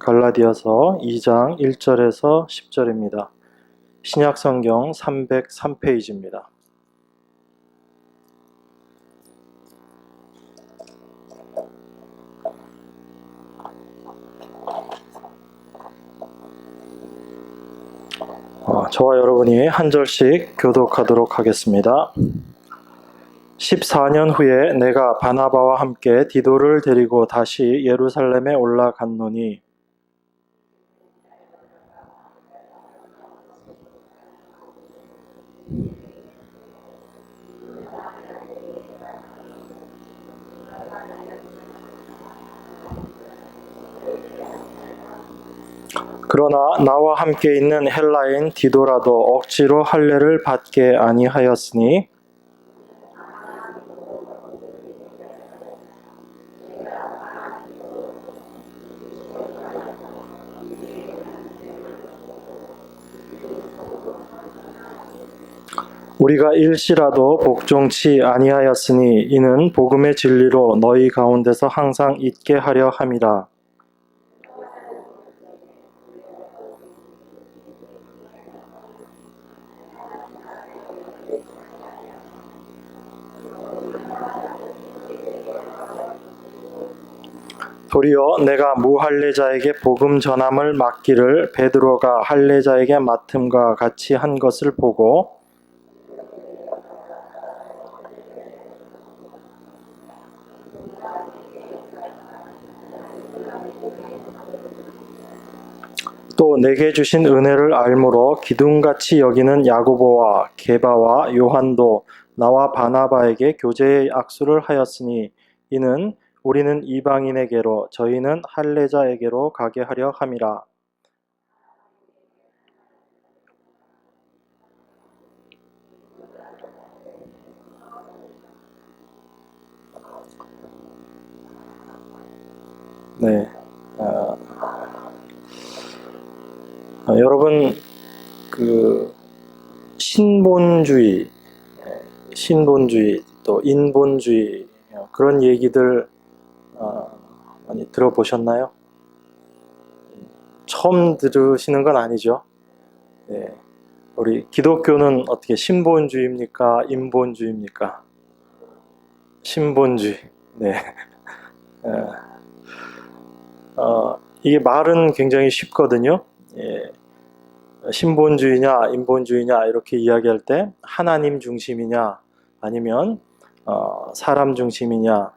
갈라디아서 2장 1절에서 10절입니다. 신약성경 303페이지입니다. 저와 여러분이 한 절씩 교독하도록 하겠습니다. 14년 후에 내가 바나바와 함께 디도를 데리고 다시 예루살렘에 올라갔노니 그러나 나와 함께 있는 헬라인 디도라도 억지로 할례를 받게 아니하였으니 우리가 일시라도 복종치 아니하였으니 이는 복음의 진리로 너희 가운데서 항상 있게 하려 함이라. 도리어 내가 무할례자에게 복음 전함을 맡기를 베드로가 할례자에게 맡음과 같이 한 것을 보고 또 내게 주신 은혜를 알므로 기둥같이 여기는 야고보와 게바와 요한도 나와 바나바에게 교제의 악수를 하였으니 이는 우리는 이방인에게로 저희는 할례자에게로 가게 하려 함이라. 네. 여러분 신본주의 또 인본주의 그런 얘기들 많이 들어보셨나요? 처음 들으시는 건 아니죠. 네. 우리 기독교는 어떻게 신본주의입니까? 인본주의입니까? 신본주의. 네. 이게 말은 굉장히 쉽거든요. 예. 신본주의냐 인본주의냐 이렇게 이야기할 때 하나님 중심이냐 아니면 사람 중심이냐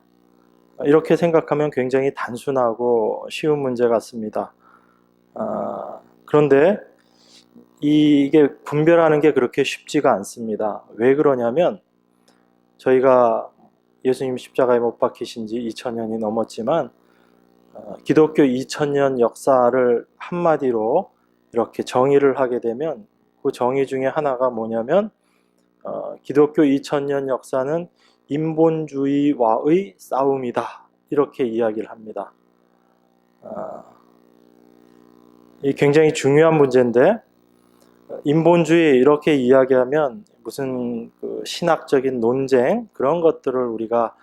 이렇게 생각하면 굉장히 단순하고 쉬운 문제 같습니다. 그런데 이게 분별하는 게 그렇게 쉽지가 않습니다. 왜 그러냐면 저희가 예수님 십자가에 못 박히신 지 2000년이 넘었지만 기독교 2000년 역사를 한마디로 이렇게 정의를 하게 되면 그 정의 중에 하나가 뭐냐면 기독교 2000년 역사는 인본주의와의 싸움이다 이렇게 이야기를 합니다. 이 굉장히 중요한 문제인데 인본주의 이렇게 이야기하면 무슨 신학적인 논쟁 그런 것들을 우리가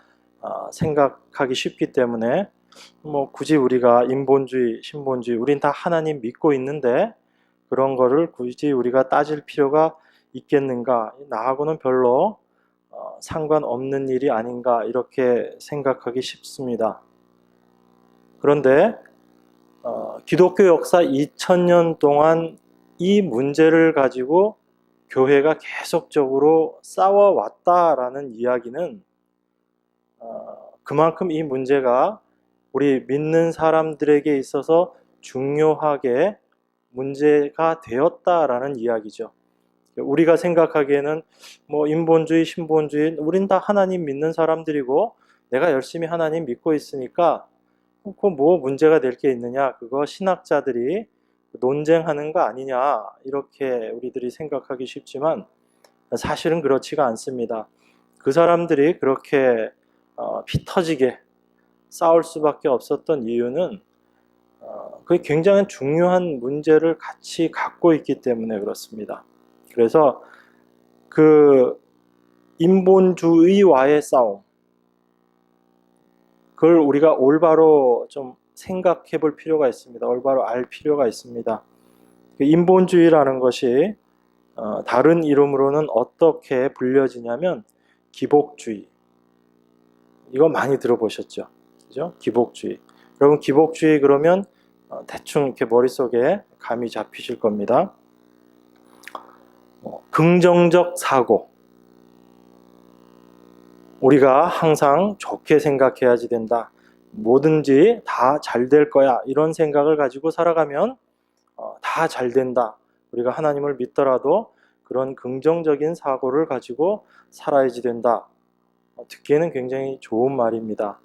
생각하기 쉽기 때문에 굳이 우리가 인본주의, 신본주의 우린 다 하나님 믿고 있는데 그런 거를 굳이 우리가 따질 필요가 있겠는가? 나하고는 별로 상관없는 일이 아닌가 이렇게 생각하기 쉽습니다. 그런데 기독교 역사 2000년 동안 이 문제를 가지고 교회가 계속적으로 싸워왔다라는 이야기는 그만큼 이 문제가 우리 믿는 사람들에게 있어서 중요하게 문제가 되었다라는 이야기죠. 우리가 생각하기에는 인본주의, 신본주의 우린 다 하나님 믿는 사람들이고 내가 열심히 하나님 믿고 있으니까 뭐 문제가 될 게 있느냐 그거 신학자들이 논쟁하는 거 아니냐 이렇게 우리들이 생각하기 쉽지만 사실은 그렇지가 않습니다. 그 사람들이 그렇게 피 터지게 싸울 수밖에 없었던 이유는 그게 굉장히 중요한 문제를 같이 갖고 있기 때문에 그렇습니다. 그래서 그 인본주의와의 싸움 그걸 우리가 올바로 좀 생각해 볼 필요가 있습니다. 올바로 알 필요가 있습니다. 인본주의라는 것이 다른 이름으로는 어떻게 불려지냐면 기복주의. 이거 많이 들어보셨죠? 그죠? 기복주의. 여러분 기복주의 그러면 대충 이렇게 머릿속에 감이 잡히실 겁니다. 긍정적 사고. 우리가 항상 좋게 생각해야지 된다. 뭐든지 다 잘 될 거야. 이런 생각을 가지고 살아가면 다 잘 된다. 우리가 하나님을 믿더라도 그런 긍정적인 사고를 가지고 살아야지 된다. 듣기에는 굉장히 좋은 말입니다.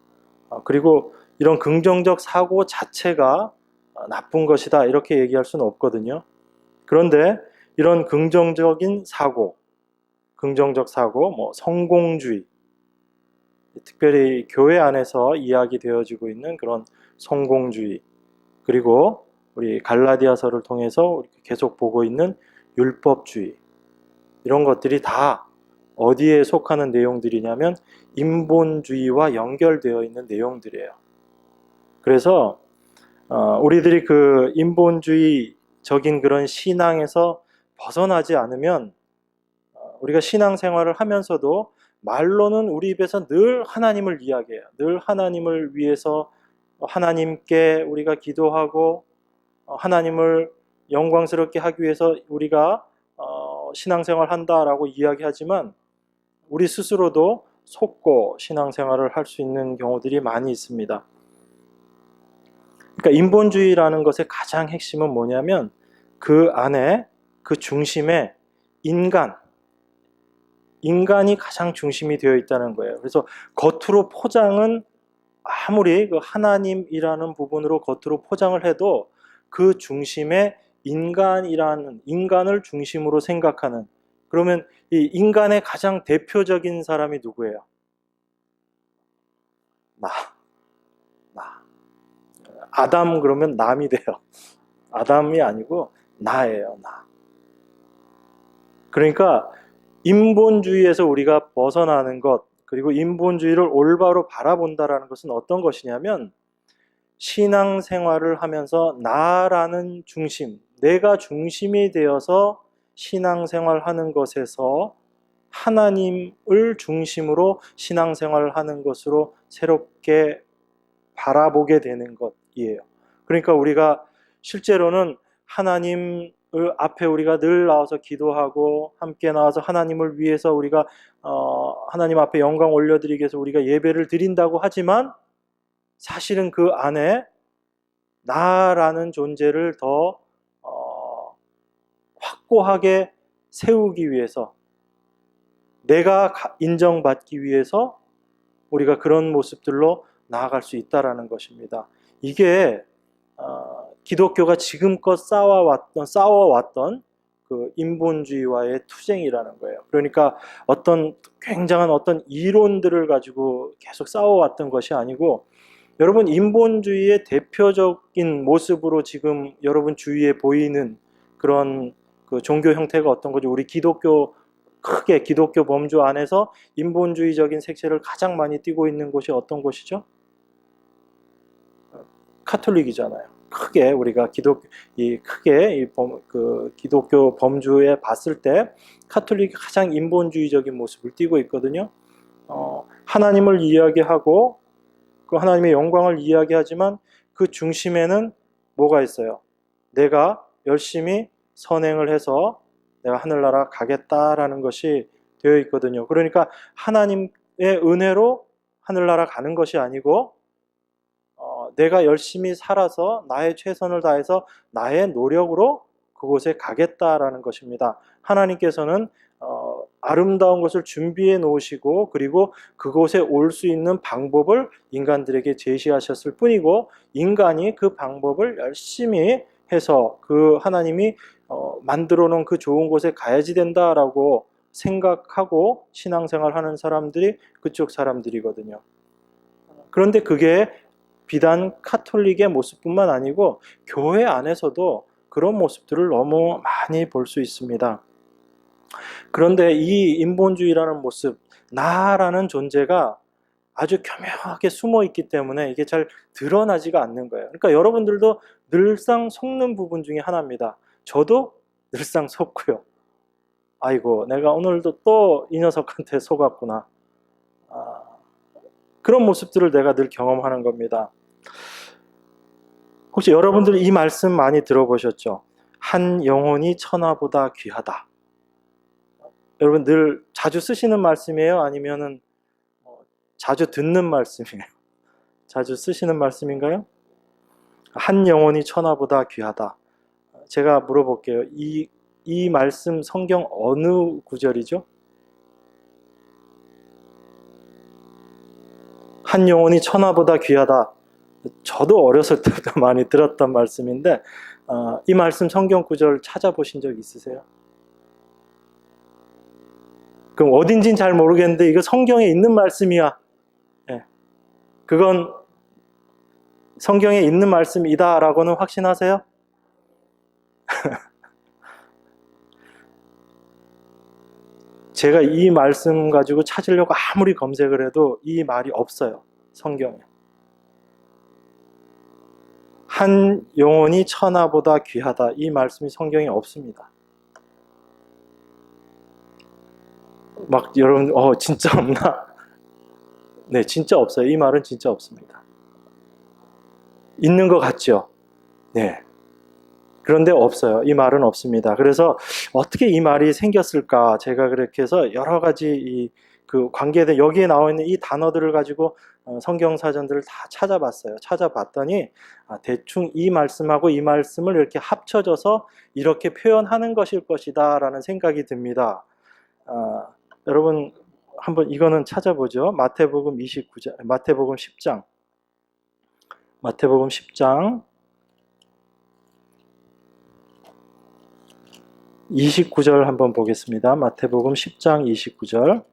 그리고 이런 긍정적 사고 자체가 나쁜 것이다. 이렇게 얘기할 수는 없거든요. 그런데 이런 긍정적인 사고, 긍정적 사고, 성공주의, 특별히 교회 안에서 이야기되어지고 있는 그런 성공주의, 그리고 우리 갈라디아서를 통해서 계속 보고 있는 율법주의, 이런 것들이 다 어디에 속하는 내용들이냐면 인본주의와 연결되어 있는 내용들이에요. 그래서 우리들이 그 인본주의적인 그런 신앙에서 벗어나지 않으면 우리가 신앙생활을 하면서도 말로는 우리 입에서 늘 하나님을 이야기해요. 늘 하나님을 위해서 하나님께 우리가 기도하고 하나님을 영광스럽게 하기 위해서 우리가 신앙생활 한다라고 이야기하지만 우리 스스로도 속고 신앙생활을 할 수 있는 경우들이 많이 있습니다. 그러니까 인본주의라는 것의 가장 핵심은 뭐냐면 그 안에 그 중심에 인간이 가장 중심이 되어 있다는 거예요. 그래서 겉으로 포장은 아무리 그 하나님이라는 부분으로 겉으로 포장을 해도 그 중심에 인간을 중심으로 생각하는, 그러면 이 인간의 가장 대표적인 사람이 누구예요? 나. 아담 그러면 남이 돼요. 아담이 아니고 나예요, 나. 그러니까 인본주의에서 우리가 벗어나는 것, 그리고 인본주의를 올바로 바라본다라는 것은 어떤 것이냐면 신앙생활을 하면서 나라는 중심, 내가 중심이 되어서 신앙생활하는 것에서 하나님을 중심으로 신앙생활을 하는 것으로 새롭게 바라보게 되는 것이에요. 그러니까 우리가 실제로는 하나님 앞에 우리가 늘 나와서 기도하고 함께 나와서 하나님을 위해서 우리가 하나님 앞에 영광 올려드리기 위해서 우리가 예배를 드린다고 하지만 사실은 그 안에 나라는 존재를 더 확고하게 세우기 위해서, 내가 인정받기 위해서 우리가 그런 모습들로 나아갈 수 있다라는 것입니다. 이게 기독교가 지금껏 싸워왔던 그 인본주의와의 투쟁이라는 거예요. 그러니까 굉장한 어떤 이론들을 가지고 계속 싸워왔던 것이 아니고, 여러분 인본주의의 대표적인 모습으로 지금 여러분 주위에 보이는 그런 그 종교 형태가 어떤 거죠? 우리 크게 기독교 범주 안에서 인본주의적인 색채를 가장 많이 띠고 있는 곳이 어떤 곳이죠? 카톨릭이잖아요. 크게 우리가 기독교 범주에 봤을 때 카톨릭이 가장 인본주의적인 모습을 띠고 있거든요. 하나님을 이야기하고 그 하나님의 영광을 이야기하지만 그 중심에는 뭐가 있어요? 내가 열심히 선행을 해서 내가 하늘나라 가겠다라는 것이 되어 있거든요. 그러니까 하나님의 은혜로 하늘나라 가는 것이 아니고 내가 열심히 살아서 나의 최선을 다해서 나의 노력으로 그곳에 가겠다라는 것입니다. 하나님께서는 아름다운 것을 준비해 놓으시고 그리고 그곳에 올 수 있는 방법을 인간들에게 제시하셨을 뿐이고, 인간이 그 방법을 열심히 해서 그 하나님이 만들어 놓은 그 좋은 곳에 가야지 된다라고 생각하고 신앙생활하는 사람들이 그쪽 사람들이거든요. 그런데 그게 비단 카톨릭의 모습뿐만 아니고 교회 안에서도 그런 모습들을 너무 많이 볼 수 있습니다. 그런데 이 인본주의라는 모습, 나라는 존재가 아주 교묘하게 숨어 있기 때문에 이게 잘 드러나지가 않는 거예요. 그러니까 여러분들도 늘상 속는 부분 중에 하나입니다. 저도 늘상 속고요. 아이고, 내가 오늘도 또 이 녀석한테 속았구나. 그런 모습들을 내가 늘 경험하는 겁니다. 혹시 여러분들 이 말씀 많이 들어보셨죠? 한 영혼이 천하보다 귀하다. 여러분 늘 자주 쓰시는 말씀이에요? 아니면은 자주 듣는 말씀이에요? 자주 쓰시는 말씀인가요? 한 영혼이 천하보다 귀하다. 제가 물어볼게요. 이 말씀 성경 어느 구절이죠? 한 영혼이 천하보다 귀하다. 저도 어렸을 때부터 많이 들었던 말씀인데 이 말씀 성경 구절 찾아보신 적 있으세요? 그럼 어딘진 잘 모르겠는데 이거 성경에 있는 말씀이야. 네. 그건 성경에 있는 말씀이다 라고는 확신하세요? 제가 이 말씀 가지고 찾으려고 아무리 검색을 해도 이 말이 없어요. 성경에. 한 영혼이 천하보다 귀하다. 이 말씀이 성경에 없습니다. 막 여러분 진짜 없나? 네, 진짜 없어요. 이 말은 진짜 없습니다. 있는 것 같죠? 네. 그런데 없어요. 이 말은 없습니다. 그래서 어떻게 이 말이 생겼을까? 제가 그렇게 해서 여러 가지 그 관계된 여기에 나와 있는 이 단어들을 가지고 성경 사전들을 다 찾아봤어요. 찾아봤더니 대충 이 말씀하고 이 말씀을 이렇게 합쳐져서 이렇게 표현하는 것일 것이다 라는 생각이 듭니다. 여러분 한번 이거는 찾아보죠. 마태복음 29장, 마태복음 10장. 마태복음 10장 29절 한번 보겠습니다. 마태복음 10장 29절.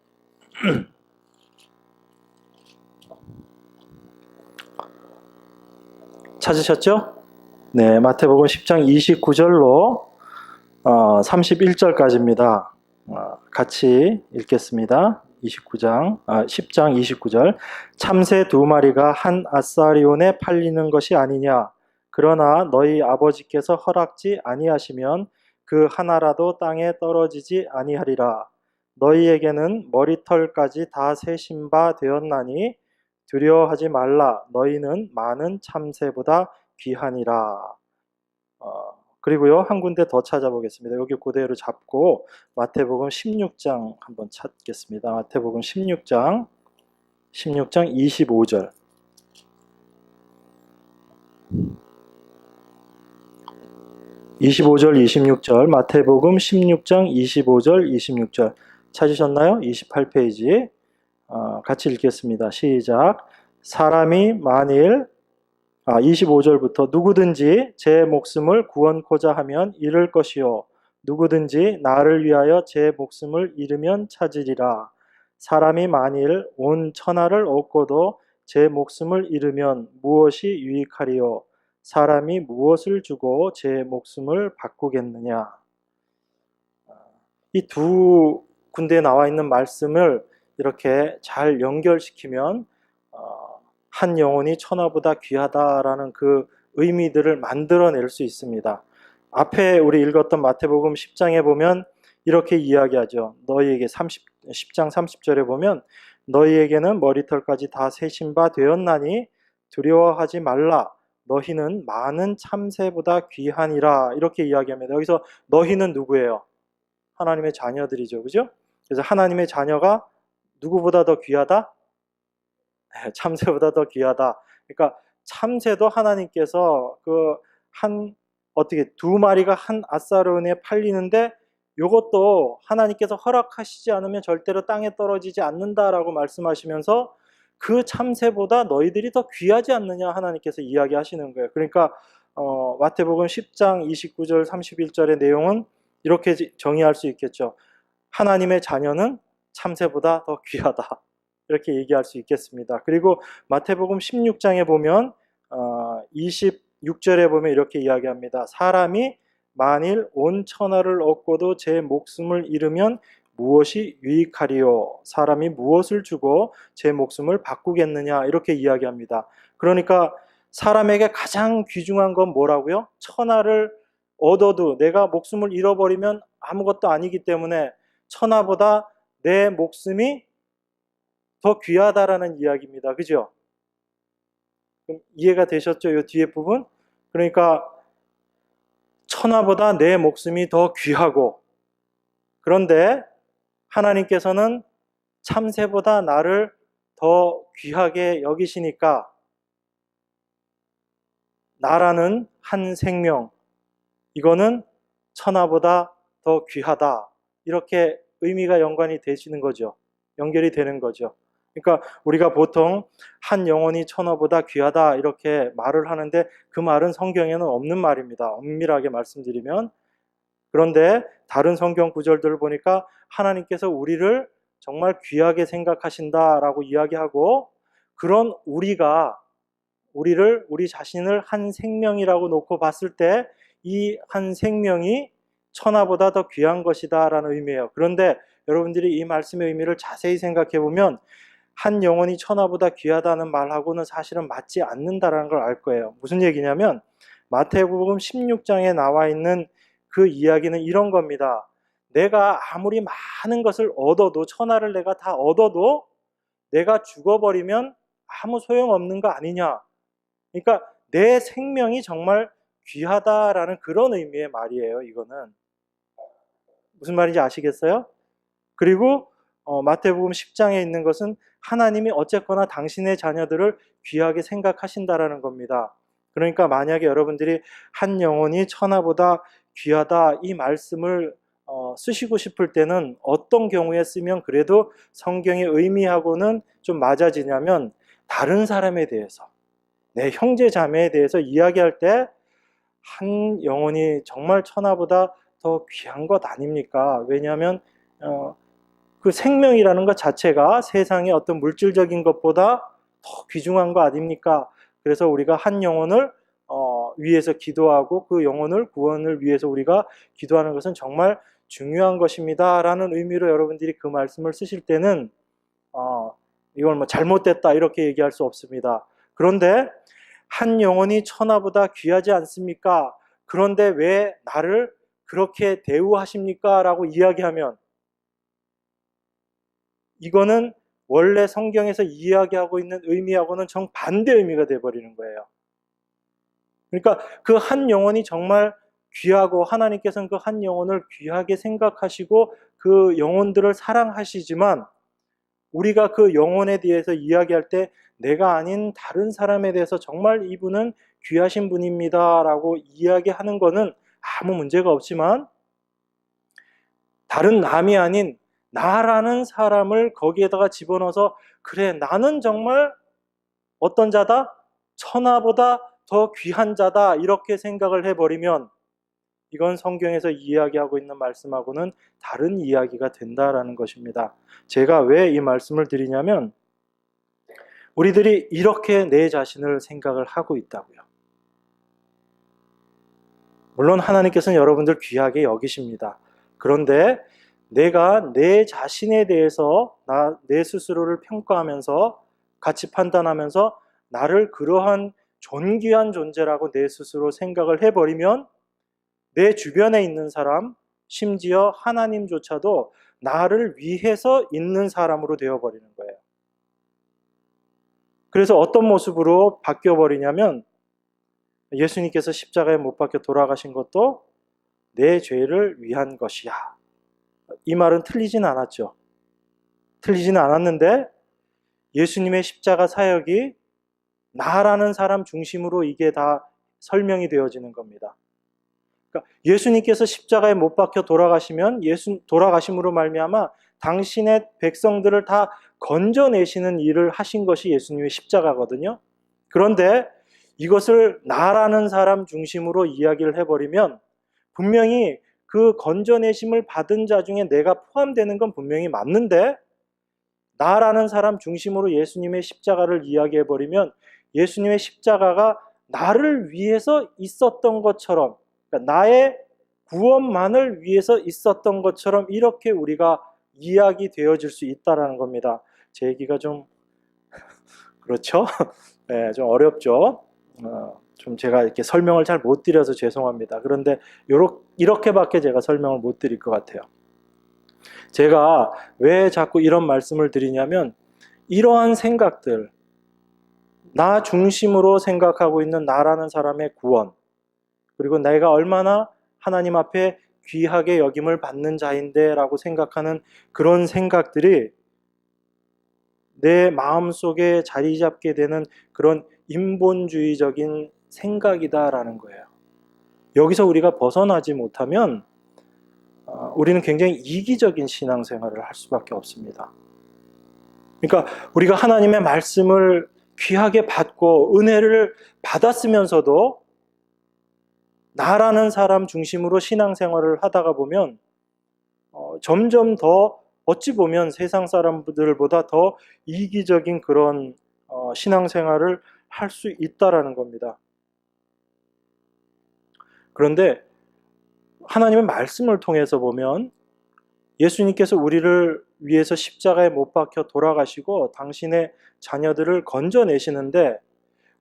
찾으셨죠? 네, 마태복음 10장 29절로 31절까지입니다. 같이 읽겠습니다. 10장 29절. 참새 2마리가 한 아사리온에 팔리는 것이 아니냐? 그러나 너희 아버지께서 허락지 아니하시면 그 하나라도 땅에 떨어지지 아니하리라. 너희에게는 머리털까지 다 세신 바 되었나니 두려워하지 말라. 너희는 많은 참새보다 귀하니라. 그리고요, 한 군데 더 찾아보겠습니다. 여기 그대로 잡고 마태복음 16장 한번 찾겠습니다. 마태복음 16장 25절. (25절) 26절 마태복음 16장 25절 26절 찾으셨나요? 28페이지 같이 읽겠습니다. 시작. 사람이 만일 25절부터 누구든지 제 목숨을 구원코자 하면 잃을 것이요 누구든지 나를 위하여 제 목숨을 잃으면 찾으리라. 사람이 만일 온 천하를 얻고도 제 목숨을 잃으면 무엇이 유익하리요? 사람이 무엇을 주고 제 목숨을 바꾸겠느냐? 이 두 군데에 나와 있는 말씀을 이렇게 잘 연결시키면 한 영혼이 천하보다 귀하다라는 그 의미들을 만들어낼 수 있습니다. 앞에 우리 읽었던 마태복음 10장에 보면 이렇게 이야기하죠. 너희에게 10장 30절에 보면 너희에게는 머리털까지 다 세신 바 되었나니 두려워하지 말라. 너희는 많은 참새보다 귀하니라. 이렇게 이야기합니다. 여기서 너희는 누구예요? 하나님의 자녀들이죠. 그죠? 그래서 하나님의 자녀가 누구보다 더 귀하다? 참새보다 더 귀하다. 그러니까 참새도 하나님께서 어떻게 2마리가 한 아사론에 팔리는데 이것도 하나님께서 허락하시지 않으면 절대로 땅에 떨어지지 않는다라고 말씀하시면서 그 참새보다 너희들이 더 귀하지 않느냐 하나님께서 이야기하시는 거예요. 그러니까 마태복음 10장 29절 31절의 내용은 이렇게 정의할 수 있겠죠. 하나님의 자녀는 참새보다 더 귀하다. 이렇게 얘기할 수 있겠습니다. 그리고 마태복음 16장에 보면 26절에 보면 이렇게 이야기합니다. 사람이 만일 온 천하를 얻고도 제 목숨을 잃으면 무엇이 유익하리요? 사람이 무엇을 주고 제 목숨을 바꾸겠느냐? 이렇게 이야기합니다. 그러니까 사람에게 가장 귀중한 건 뭐라고요? 천하를 얻어도 내가 목숨을 잃어버리면 아무것도 아니기 때문에 천하보다 내 목숨이 더 귀하다라는 이야기입니다. 그죠? 그럼 이해가 되셨죠? 이 뒤에 부분? 그러니까 천하보다 내 목숨이 더 귀하고, 그런데 하나님께서는 참새보다 나를 더 귀하게 여기시니까 나라는 한 생명, 이거는 천하보다 더 귀하다. 이렇게 의미가 연관이 되시는 거죠. 연결이 되는 거죠. 그러니까 우리가 보통 한 영혼이 천하보다 귀하다 이렇게 말을 하는데 그 말은 성경에는 없는 말입니다. 엄밀하게 말씀드리면. 그런데 다른 성경 구절들을 보니까 하나님께서 우리를 정말 귀하게 생각하신다라고 이야기하고, 그런 우리 자신을 한 생명이라고 놓고 봤을 때 이 한 생명이 천하보다 더 귀한 것이다 라는 의미예요. 그런데 여러분들이 이 말씀의 의미를 자세히 생각해 보면 한 영혼이 천하보다 귀하다는 말하고는 사실은 맞지 않는다라는 걸 알 거예요. 무슨 얘기냐면 마태복음 16장에 나와 있는 그 이야기는 이런 겁니다. 내가 아무리 많은 것을 얻어도, 천하를 내가 다 얻어도 내가 죽어버리면 아무 소용없는 거 아니냐. 그러니까 내 생명이 정말 귀하다라는 그런 의미의 말이에요. 이거는 무슨 말인지 아시겠어요? 그리고 마태복음 10장에 있는 것은 하나님이 어쨌거나 당신의 자녀들을 귀하게 생각하신다라는 겁니다. 그러니까 만약에 여러분들이 한 영혼이 천하보다 귀하다 이 말씀을 쓰시고 싶을 때는 어떤 경우에 쓰면 그래도 성경의 의미하고는 좀 맞아지냐면, 다른 사람에 대해서, 내 형제 자매에 대해서 이야기할 때 한 영혼이 정말 천하보다 더 귀한 것 아닙니까? 왜냐하면 그 생명이라는 것 자체가 세상의 어떤 물질적인 것보다 더 귀중한 거 아닙니까? 그래서 우리가 한 영혼을 위해서 기도하고 그 영혼을 구원을 위해서 우리가 기도하는 것은 정말 중요한 것입니다 라는 의미로 여러분들이 그 말씀을 쓰실 때는 이걸 뭐 잘못됐다 이렇게 얘기할 수 없습니다. 그런데 한 영혼이 천하보다 귀하지 않습니까? 그런데 왜 나를 그렇게 대우하십니까? 라고 이야기하면 이거는 원래 성경에서 이야기하고 있는 의미하고는 정반대 의미가 되어버리는 거예요. 그러니까 그 한 영혼이 정말 귀하고 하나님께서는 그 한 영혼을 귀하게 생각하시고 그 영혼들을 사랑하시지만 우리가 그 영혼에 대해서 이야기할 때 내가 아닌 다른 사람에 대해서 정말 이분은 귀하신 분입니다 라고 이야기하는 거는 아무 문제가 없지만, 다른 남이 아닌 나라는 사람을 거기에다가 집어넣어서 그래 나는 정말 어떤 자다? 천하보다 더 귀한 자다 이렇게 생각을 해버리면 이건 성경에서 이야기하고 있는 말씀하고는 다른 이야기가 된다라는 것입니다. 제가 왜 이 말씀을 드리냐면 우리들이 이렇게 내 자신을 생각을 하고 있다고요. 물론 하나님께서는 여러분들 귀하게 여기십니다. 그런데 내가 내 자신에 대해서 내 스스로를 평가하면서 같이 판단하면서 나를 그러한 존귀한 존재라고 내 스스로 생각을 해버리면 내 주변에 있는 사람, 심지어 하나님조차도 나를 위해서 있는 사람으로 되어버리는 거예요. 그래서 어떤 모습으로 바뀌어버리냐면 예수님께서 십자가에 못 박혀 돌아가신 것도 내 죄를 위한 것이야. 이 말은 틀리진 않았죠. 틀리지는 않았는데 예수님의 십자가 사역이 나라는 사람 중심으로 이게 다 설명이 되어지는 겁니다. 그러니까 예수님께서 십자가에 못 박혀 돌아가시면 돌아가심으로 말미암아 당신의 백성들을 다 건져내시는 일을 하신 것이 예수님의 십자가거든요. 그런데 이것을 나라는 사람 중심으로 이야기를 해버리면 분명히 그 건져내심을 받은 자 중에 내가 포함되는 건 분명히 맞는데, 나라는 사람 중심으로 예수님의 십자가를 이야기해버리면 예수님의 십자가가 나를 위해서 있었던 것처럼, 그러니까 나의 구원만을 위해서 있었던 것처럼 이렇게 우리가 이야기 되어질 수 있다라는 겁니다. 제 얘기가 좀 그렇죠? 네, 좀 어렵죠? 좀 제가 이렇게 설명을 잘 못 드려서 죄송합니다. 그런데 이렇게밖에 제가 설명을 못 드릴 것 같아요. 제가 왜 자꾸 이런 말씀을 드리냐면, 이러한 생각들, 나 중심으로 생각하고 있는 나라는 사람의 구원, 그리고 내가 얼마나 하나님 앞에 귀하게 여김을 받는 자인데 라고 생각하는 그런 생각들이 내 마음속에 자리 잡게 되는 그런 인본주의적인 생각이다라는 거예요. 여기서 우리가 벗어나지 못하면 우리는 굉장히 이기적인 신앙생활을 할 수밖에 없습니다. 그러니까 우리가 하나님의 말씀을 귀하게 받고 은혜를 받았으면서도 나라는 사람 중심으로 신앙생활을 하다가 보면 점점 더 어찌 보면 세상 사람들보다 더 이기적인 그런 신앙생활을 할 수 있다라는 겁니다. 그런데 하나님의 말씀을 통해서 보면 예수님께서 우리를 위해서 십자가에 못 박혀 돌아가시고 당신의 자녀들을 건져내시는데,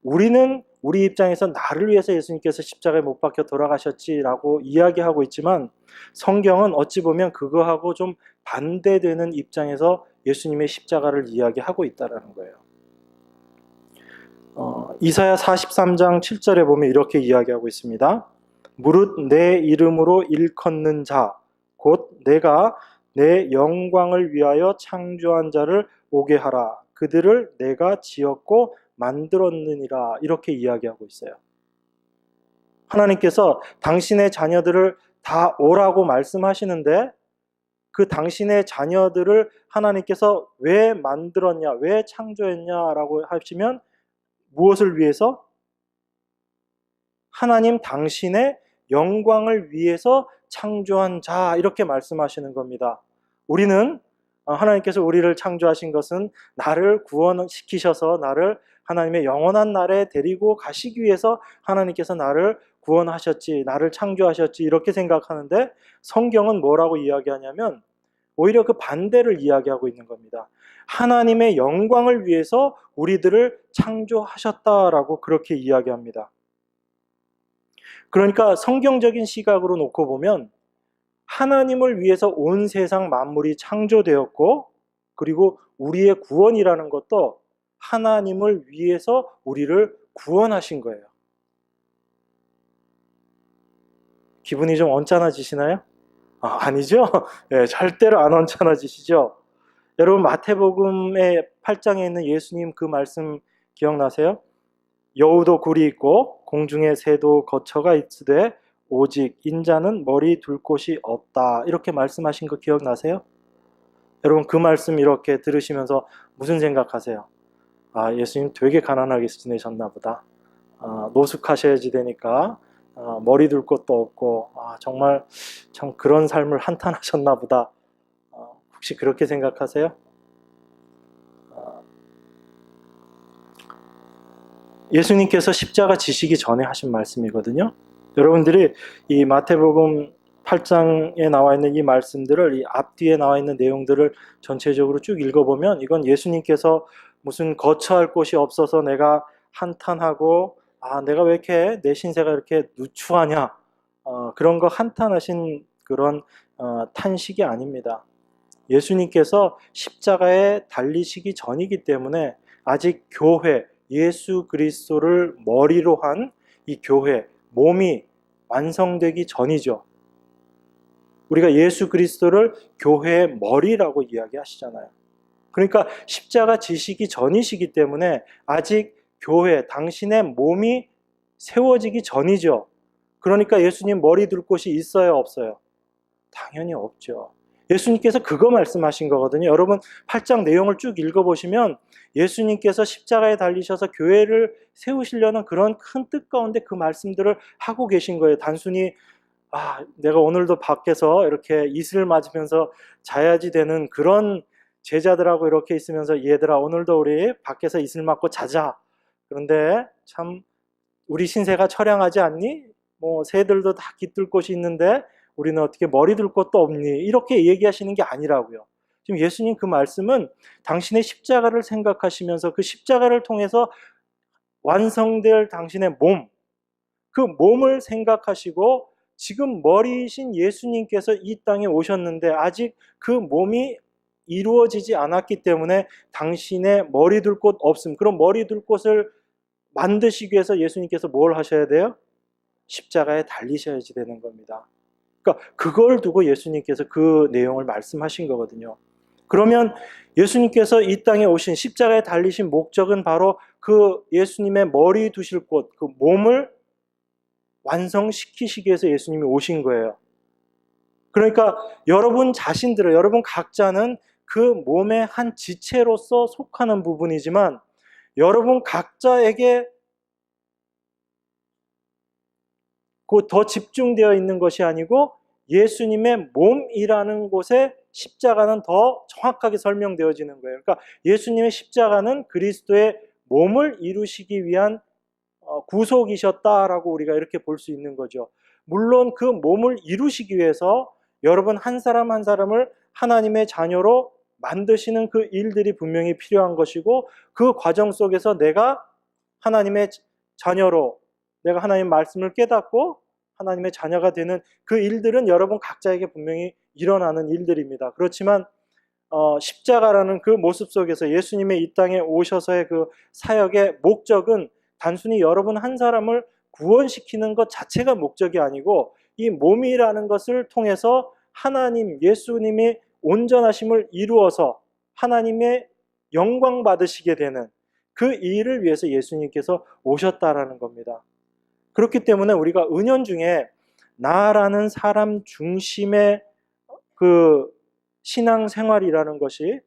우리는 우리 입장에서 나를 위해서 예수님께서 십자가에 못 박혀 돌아가셨지라고 이야기하고 있지만, 성경은 어찌 보면 그거하고 좀 반대되는 입장에서 예수님의 십자가를 이야기하고 있다는 거예요. 이사야 43장 7절에 보면 이렇게 이야기하고 있습니다. 무릇 내 이름으로 일컫는 자, 곧 내가 내 영광을 위하여 창조한 자를 오게 하라. 그들을 내가 지었고 만들었느니라. 이렇게 이야기하고 있어요. 하나님께서 당신의 자녀들을 다 오라고 말씀하시는데, 그 당신의 자녀들을 하나님께서 왜 만들었냐, 왜 창조했냐라고 하시면 무엇을 위해서? 하나님 당신의 영광을 위해서 창조한 자, 이렇게 말씀하시는 겁니다. 우리는 하나님께서 우리를 창조하신 것은 나를 구원시키셔서 나를 하나님의 영원한 나라에 데리고 가시기 위해서 하나님께서 나를 구원하셨지, 나를 창조하셨지, 이렇게 생각하는데, 성경은 뭐라고 이야기하냐면 오히려 그 반대를 이야기하고 있는 겁니다. 하나님의 영광을 위해서 우리들을 창조하셨다라고 그렇게 이야기합니다. 그러니까 성경적인 시각으로 놓고 보면 하나님을 위해서 온 세상 만물이 창조되었고, 그리고 우리의 구원이라는 것도 하나님을 위해서 우리를 구원하신 거예요. 기분이 좀 언짢아지시나요? 아니죠? 네, 절대로 안 언짢아지시죠? 여러분, 마태복음의 8장에 있는 예수님 그 말씀 기억나세요? 여우도 굴이 있고 공중에 새도 거처가 있으되 오직 인자는 머리 둘 곳이 없다, 이렇게 말씀하신 거 기억나세요? 여러분, 그 말씀 이렇게 들으시면서 무슨 생각하세요? 예수님 되게 가난하게 지내셨나 보다. 노숙하셔야지 되니까 머리 둘 곳도 없고 정말 참 그런 삶을 한탄하셨나 보다. 혹시 그렇게 생각하세요? 예수님께서 십자가 지시기 전에 하신 말씀이거든요. 여러분들이 이 마태복음 8장에 나와 있는 이 말씀들을, 이 앞뒤에 나와 있는 내용들을 전체적으로 쭉 읽어보면 이건 예수님께서 무슨 거처할 곳이 없어서 내가 한탄하고 내가 왜 이렇게 내 신세가 이렇게 누추하냐, 그런 거 한탄하신 그런 탄식이 아닙니다. 예수님께서 십자가에 달리시기 전이기 때문에 아직 교회, 예수 그리스도를 머리로 한 이 교회, 몸이 완성되기 전이죠. 우리가 예수 그리스도를 교회의 머리라고 이야기하시잖아요. 그러니까 십자가 지시기 전이시기 때문에 아직 교회, 당신의 몸이 세워지기 전이죠. 그러니까 예수님 머리 둘 곳이 있어요, 없어요? 당연히 없죠. 예수님께서 그거 말씀하신 거거든요. 여러분, 8장 내용을 쭉 읽어보시면 예수님께서 십자가에 달리셔서 교회를 세우시려는 그런 큰 뜻 가운데 그 말씀들을 하고 계신 거예요. 단순히 내가 오늘도 밖에서 이렇게 이슬 맞으면서 자야지 되는 그런 제자들하고 이렇게 있으면서 얘들아 오늘도 우리 밖에서 이슬 맞고 자자. 그런데 참 우리 신세가 처량하지 않니? 새들도 다 깃들 곳이 있는데 우리는 어떻게 머리 둘 곳도 없니? 이렇게 얘기하시는 게 아니라고요. 지금 예수님 그 말씀은 당신의 십자가를 생각하시면서 그 십자가를 통해서 완성될 당신의 몸, 그 몸을 생각하시고 지금 머리이신 예수님께서 이 땅에 오셨는데 아직 그 몸이 이루어지지 않았기 때문에 당신의 머리 둘 곳 없음. 그럼 머리 둘 곳을 만드시기 위해서 예수님께서 뭘 하셔야 돼요? 십자가에 달리셔야지 되는 겁니다. 그러니까 그걸 두고 예수님께서 그 내용을 말씀하신 거거든요. 그러면 예수님께서 이 땅에 오신 십자가에 달리신 목적은 바로 그 예수님의 머리 두실 곳, 그 몸을 완성시키시기 위해서 예수님이 오신 거예요. 그러니까 여러분 자신들은, 여러분 각자는 그 몸의 한 지체로서 속하는 부분이지만 여러분 각자에게 더 집중되어 있는 것이 아니고 예수님의 몸이라는 곳에 십자가는 더 정확하게 설명되어지는 거예요. 그러니까 예수님의 십자가는 그리스도의 몸을 이루시기 위한 구속이셨다라고 우리가 이렇게 볼 수 있는 거죠. 물론 그 몸을 이루시기 위해서 여러분 한 사람 한 사람을 하나님의 자녀로 만드시는 그 일들이 분명히 필요한 것이고 그 과정 속에서 내가 하나님의 자녀로 내가 하나님 말씀을 깨닫고 하나님의 자녀가 되는 그 일들은 여러분 각자에게 분명히 일어나는 일들입니다. 그렇지만 십자가라는 그 모습 속에서 예수님의 이 땅에 오셔서의 그 사역의 목적은 단순히 여러분 한 사람을 구원시키는 것 자체가 목적이 아니고 이 몸이라는 것을 통해서 하나님, 예수님이 온전하심을 이루어서 하나님의 영광 받으시게 되는 그 일을 위해서 예수님께서 오셨다라는 겁니다. 그렇기 때문에 우리가 은연중에 나라는 사람 중심의 그 신앙생활이라는 것이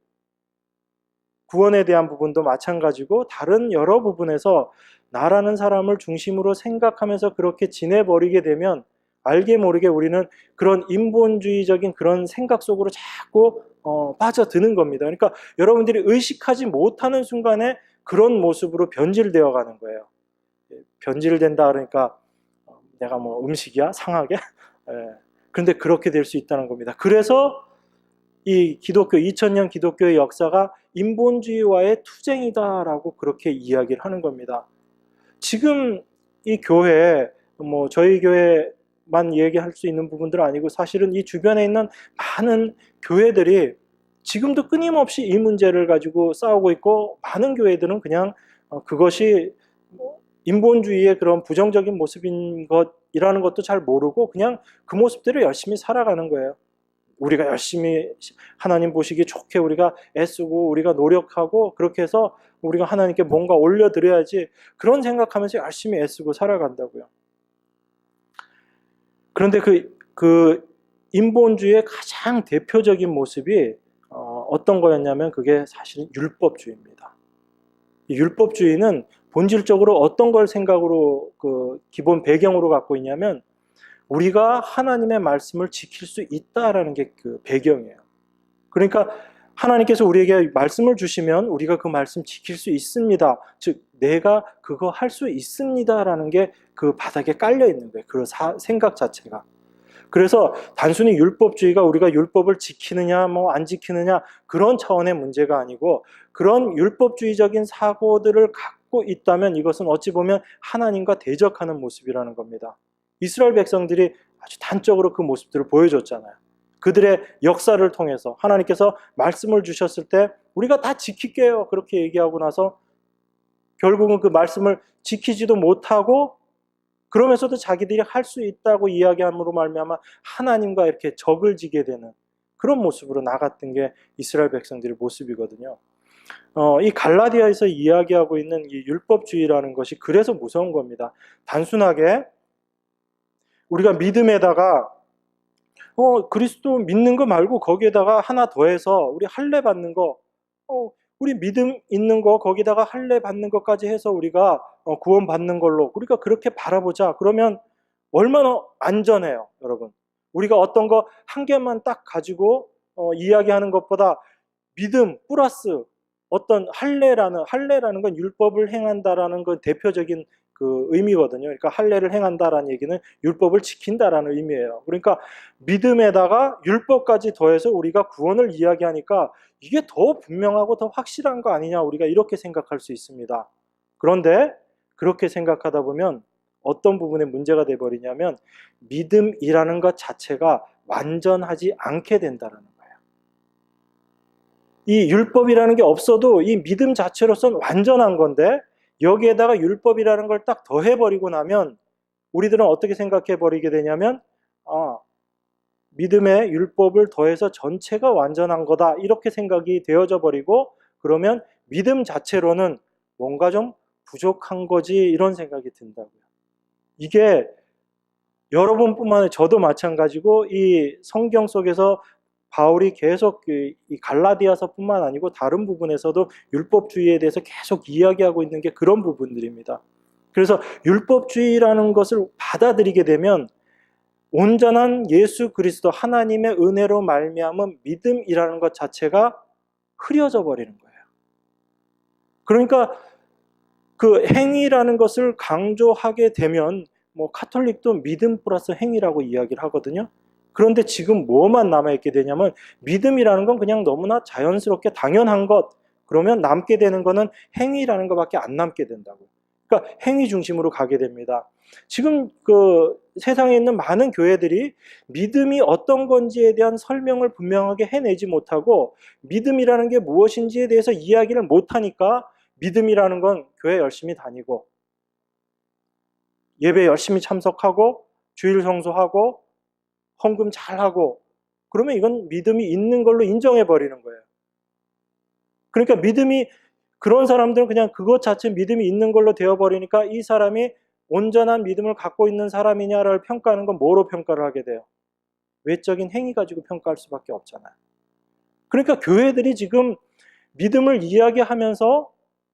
구원에 대한 부분도 마찬가지고 다른 여러 부분에서 나라는 사람을 중심으로 생각하면서 그렇게 지내버리게 되면 알게 모르게 우리는 그런 인본주의적인 그런 생각 속으로 자꾸 빠져드는 겁니다. 그러니까 여러분들이 의식하지 못하는 순간에 그런 모습으로 변질되어 가는 거예요. 변질된다 그러니까 내가 뭐 음식이야? 상하게? 그런데 그렇게 될 수 있다는 겁니다. 그래서 이 기독교, 2000년 기독교의 역사가 인본주의와의 투쟁이다라고 그렇게 이야기를 하는 겁니다. 지금 이 교회, 뭐 저희 교회만 얘기할 수 있는 부분들은 아니고 사실은 이 주변에 있는 많은 교회들이 지금도 끊임없이 이 문제를 가지고 싸우고 있고 많은 교회들은 그냥 그것이 인본주의의 그런 부정적인 모습인 것이라는 것도 잘 모르고 그냥 그 모습대로 열심히 살아가는 거예요. 우리가 열심히 하나님 보시기 좋게 우리가 애쓰고 우리가 노력하고 그렇게 해서 우리가 하나님께 뭔가 올려드려야지 그런 생각하면서 열심히 애쓰고 살아간다고요. 그런데 그 인본주의의 가장 대표적인 모습이 어떤 거였냐면 그게 사실은 율법주의입니다. 이 율법주의는 본질적으로 어떤 걸 생각으로 그 기본 배경으로 갖고 있냐면 우리가 하나님의 말씀을 지킬 수 있다라는 게 그 배경이에요. 그러니까 하나님께서 우리에게 말씀을 주시면 우리가 그 말씀 지킬 수 있습니다. 즉 내가 그거 할 수 있습니다라는 게 그 바닥에 깔려 있는 거예요. 그 생각 자체가. 그래서 단순히 율법주의가 우리가 율법을 지키느냐 뭐 안 지키느냐 그런 차원의 문제가 아니고 그런 율법주의적인 사고들을 갖고 있다면 이것은 어찌 보면 하나님과 대적하는 모습이라는 겁니다. 이스라엘 백성들이 아주 단적으로 그 모습들을 보여줬잖아요. 그들의 역사를 통해서 하나님께서 말씀을 주셨을 때 우리가 다 지킬게요 그렇게 얘기하고 나서 결국은 그 말씀을 지키지도 못하고 그러면서도 자기들이 할 수 있다고 이야기함으로 말미암아 하나님과 이렇게 적을 지게 되는 그런 모습으로 나갔던 게 이스라엘 백성들의 모습이거든요. 이 갈라디아에서 이야기하고 있는 이 율법주의라는 것이 그래서 무서운 겁니다. 단순하게 우리가 믿음에다가 그리스도 믿는 거 말고 거기에다가 하나 더해서 우리 할례 받는 거 우리 믿음 있는 거 거기다가 할례 받는 것까지 해서 우리가 구원 받는 걸로 우리가 그렇게 바라보자. 그러면 얼마나 안전해요, 여러분. 우리가 어떤 거 한 개만 딱 가지고 이야기하는 것보다 믿음 플러스 어떤 할례라는 건 율법을 행한다라는 건 대표적인 그 의미거든요. 그러니까 할례를 행한다라는 얘기는 율법을 지킨다라는 의미예요. 그러니까 믿음에다가 율법까지 더해서 우리가 구원을 이야기하니까 이게 더 분명하고 더 확실한 거 아니냐, 우리가 이렇게 생각할 수 있습니다. 그런데 그렇게 생각하다 보면 어떤 부분에 문제가 돼버리냐면 믿음이라는 것 자체가 완전하지 않게 된다는 거예요. 이 율법이라는 게 없어도 이 믿음 자체로서는 완전한 건데 여기에다가 율법이라는 걸 딱 더해버리고 나면 우리들은 어떻게 생각해버리게 되냐면 믿음에 율법을 더해서 전체가 완전한 거다, 이렇게 생각이 되어져 버리고, 그러면 믿음 자체로는 뭔가 좀 부족한 거지, 이런 생각이 든다고요. 이게 여러분뿐만 아니라 저도 마찬가지고 이 성경 속에서 바울이 계속 이 갈라디아서뿐만 아니고 다른 부분에서도 율법주의에 대해서 계속 이야기하고 있는 게 그런 부분들입니다. 그래서 율법주의라는 것을 받아들이게 되면 온전한 예수 그리스도 하나님의 은혜로 말미암은 믿음이라는 것 자체가 흐려져 버리는 거예요. 그러니까 그 행위라는 것을 강조하게 되면 뭐 카톨릭도 믿음 플러스 행위라고 이야기를 하거든요. 그런데 지금 뭐만 남아있게 되냐면 믿음이라는 건 그냥 너무나 자연스럽게 당연한 것, 그러면 남게 되는 거는 행위라는 것밖에 안 남게 된다고. 그러니까 행위 중심으로 가게 됩니다. 지금 그 세상에 있는 많은 교회들이 믿음이 어떤 건지에 대한 설명을 분명하게 해내지 못하고 믿음이라는 게 무엇인지에 대해서 이야기를 못하니까 믿음이라는 건 교회 열심히 다니고 예배 열심히 참석하고 주일 성수하고 헌금 잘하고, 그러면 이건 믿음이 있는 걸로 인정해버리는 거예요. 그러니까 믿음이, 그런 사람들은 그냥 그것 자체 믿음이 있는 걸로 되어버리니까 이 사람이 온전한 믿음을 갖고 있는 사람이냐를 평가하는 건 뭐로 평가를 하게 돼요? 외적인 행위 가지고 평가할 수밖에 없잖아요. 그러니까 교회들이 지금 믿음을 이야기하면서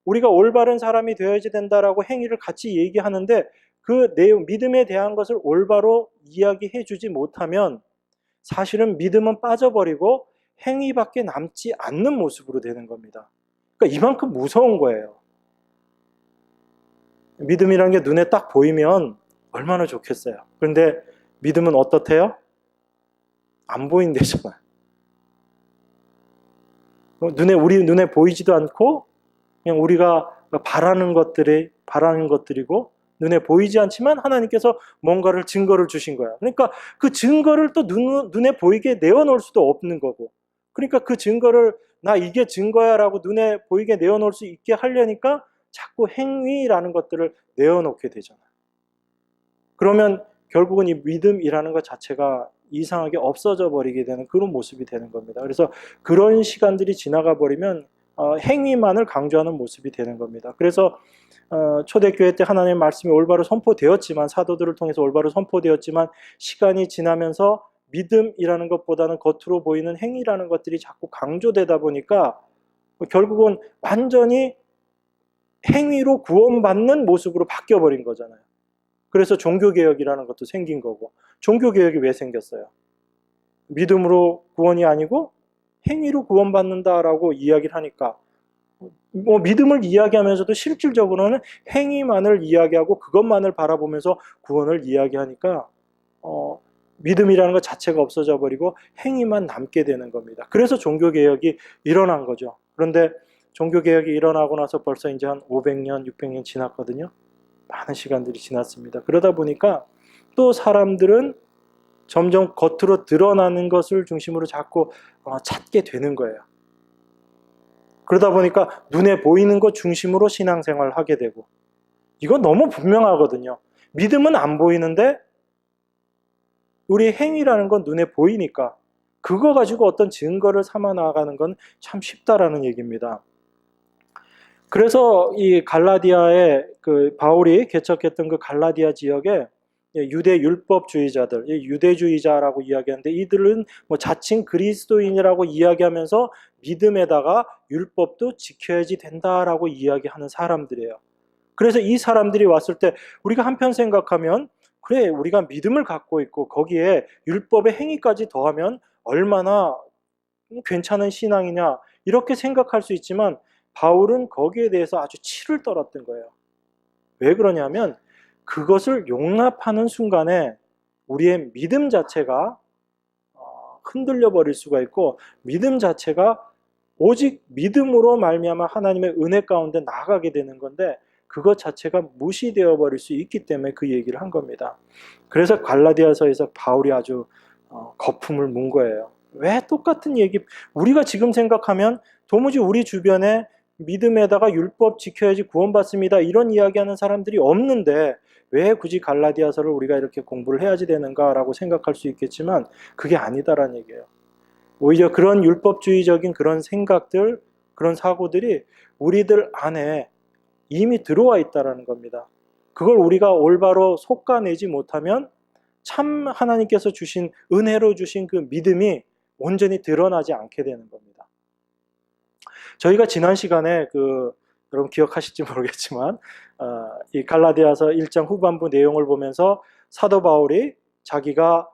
우리가 올바른 사람이 되어야지 된다라고 행위를 같이 얘기하는데 그 내용, 믿음에 대한 것을 올바로 이야기해 주지 못하면 사실은 믿음은 빠져버리고 행위밖에 남지 않는 모습으로 되는 겁니다. 그러니까 이만큼 무서운 거예요. 믿음이라는 게 눈에 딱 보이면 얼마나 좋겠어요. 그런데 믿음은 어떻대요? 안 보인대잖아요. 우리 눈에 보이지도 않고 그냥 우리가 바라는 것들이고 눈에 보이지 않지만 하나님께서 뭔가를 증거를 주신 거야. 그러니까 그 증거를 또 눈에 보이게 내어놓을 수도 없는 거고, 그러니까 그 증거를 나 이게 증거야 라고 눈에 보이게 내어놓을 수 있게 하려니까 자꾸 행위라는 것들을 내어놓게 되잖아요. 그러면 결국은 이 믿음이라는 것 자체가 이상하게 없어져 버리게 되는 그런 모습이 되는 겁니다. 그래서 그런 시간들이 지나가 버리면 행위만을 강조하는 모습이 되는 겁니다. 그래서 초대교회 때 하나님의 말씀이 올바로 선포되었지만, 사도들을 통해서 올바로 선포되었지만 시간이 지나면서 믿음이라는 것보다는 겉으로 보이는 행위라는 것들이 자꾸 강조되다 보니까 결국은 완전히 행위로 구원받는 모습으로 바뀌어버린 거잖아요. 그래서 종교개혁이라는 것도 생긴 거고, 종교개혁이 왜 생겼어요? 믿음으로 구원이 아니고 행위로 구원받는다라고 이야기를 하니까 뭐 믿음을 이야기하면서도 실질적으로는 행위만을 이야기하고 그것만을 바라보면서 구원을 이야기하니까 믿음이라는 것 자체가 없어져 버리고 행위만 남게 되는 겁니다. 그래서 종교개혁이 일어난 거죠. 그런데 종교개혁이 일어나고 나서 벌써 이제 한 500년, 600년 지났거든요. 많은 시간들이 지났습니다. 그러다 보니까 또 사람들은 점점 겉으로 드러나는 것을 중심으로 자꾸 찾게 되는 거예요. 그러다 보니까 눈에 보이는 것 중심으로 신앙생활을 하게 되고, 이건 너무 분명하거든요. 믿음은 안 보이는데 우리 행위라는 건 눈에 보이니까 그거 가지고 어떤 증거를 삼아 나가는 건 참 쉽다라는 얘기입니다. 그래서 이 갈라디아에 그 바울이 개척했던 그 갈라디아 지역에 유대 율법주의자들, 유대주의자라고 이야기하는데 이들은 뭐 자칭 그리스도인이라고 이야기하면서 믿음에다가 율법도 지켜야지 된다라고 이야기하는 사람들이에요. 그래서 이 사람들이 왔을 때 우리가 한편 생각하면 그래, 우리가 믿음을 갖고 있고 거기에 율법의 행위까지 더하면 얼마나 괜찮은 신앙이냐 이렇게 생각할 수 있지만 바울은 거기에 대해서 아주 치를 떨었던 거예요. 왜 그러냐면 그것을 용납하는 순간에 우리의 믿음 자체가 흔들려 버릴 수가 있고, 믿음 자체가 오직 믿음으로 말미암아 하나님의 은혜 가운데 나아가게 되는 건데, 그것 자체가 무시되어 버릴 수 있기 때문에 그 얘기를 한 겁니다. 그래서 갈라디아서에서 바울이 아주 거품을 문 거예요. 왜 똑같은 얘기, 우리가 지금 생각하면 도무지 우리 주변에 믿음에다가 율법 지켜야지 구원받습니다 이런 이야기하는 사람들이 없는데 왜 굳이 갈라디아서를 우리가 이렇게 공부를 해야지 되는가라고 생각할 수 있겠지만, 그게 아니다라는 얘기예요. 오히려 그런 율법주의적인 그런 생각들, 그런 사고들이 우리들 안에 이미 들어와 있다는 겁니다. 그걸 우리가 올바로 솎아내지 못하면 참 하나님께서 주신, 은혜로 주신 그 믿음이 온전히 드러나지 않게 되는 겁니다. 저희가 지난 시간에 여러분 기억하실지 모르겠지만 이 갈라디아서 1장 후반부 내용을 보면서 사도 바울이 자기가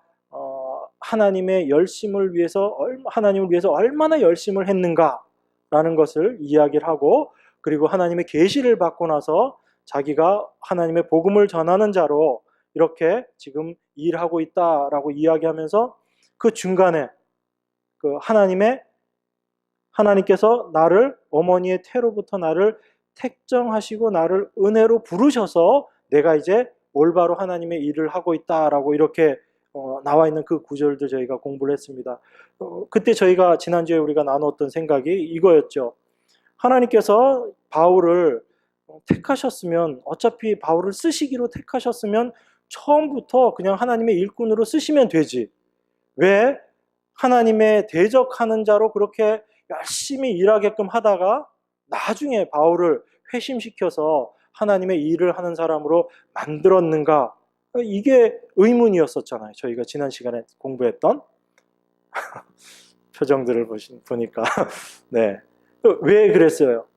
하나님의 열심을 위해서, 하나님을 위해서 얼마나 열심을 했는가라는 것을 이야기를 하고, 그리고 하나님의 계시를 받고 나서 자기가 하나님의 복음을 전하는 자로 이렇게 지금 일하고 있다라고 이야기하면서 그 중간에 하나님께서 나를, 어머니의 태로부터 나를 택정하시고 나를 은혜로 부르셔서 내가 이제 올바로 하나님의 일을 하고 있다라고 이렇게 나와 있는 그 구절도 저희가 공부를 했습니다. 그때 저희가 지난주에 우리가 나눴던 생각이 이거였죠. 하나님께서 바울을 택하셨으면, 어차피 바울을 쓰시기로 택하셨으면 처음부터 그냥 하나님의 일꾼으로 쓰시면 되지, 왜 하나님의 대적하는 자로 그렇게 열심히 일하게끔 하다가 나중에 바울을 회심시켜서 하나님의 일을 하는 사람으로 만들었는가? 이게 의문이었었잖아요. 저희가 지난 시간에 공부했던 표정들을 보니까 네, 왜 그랬어요?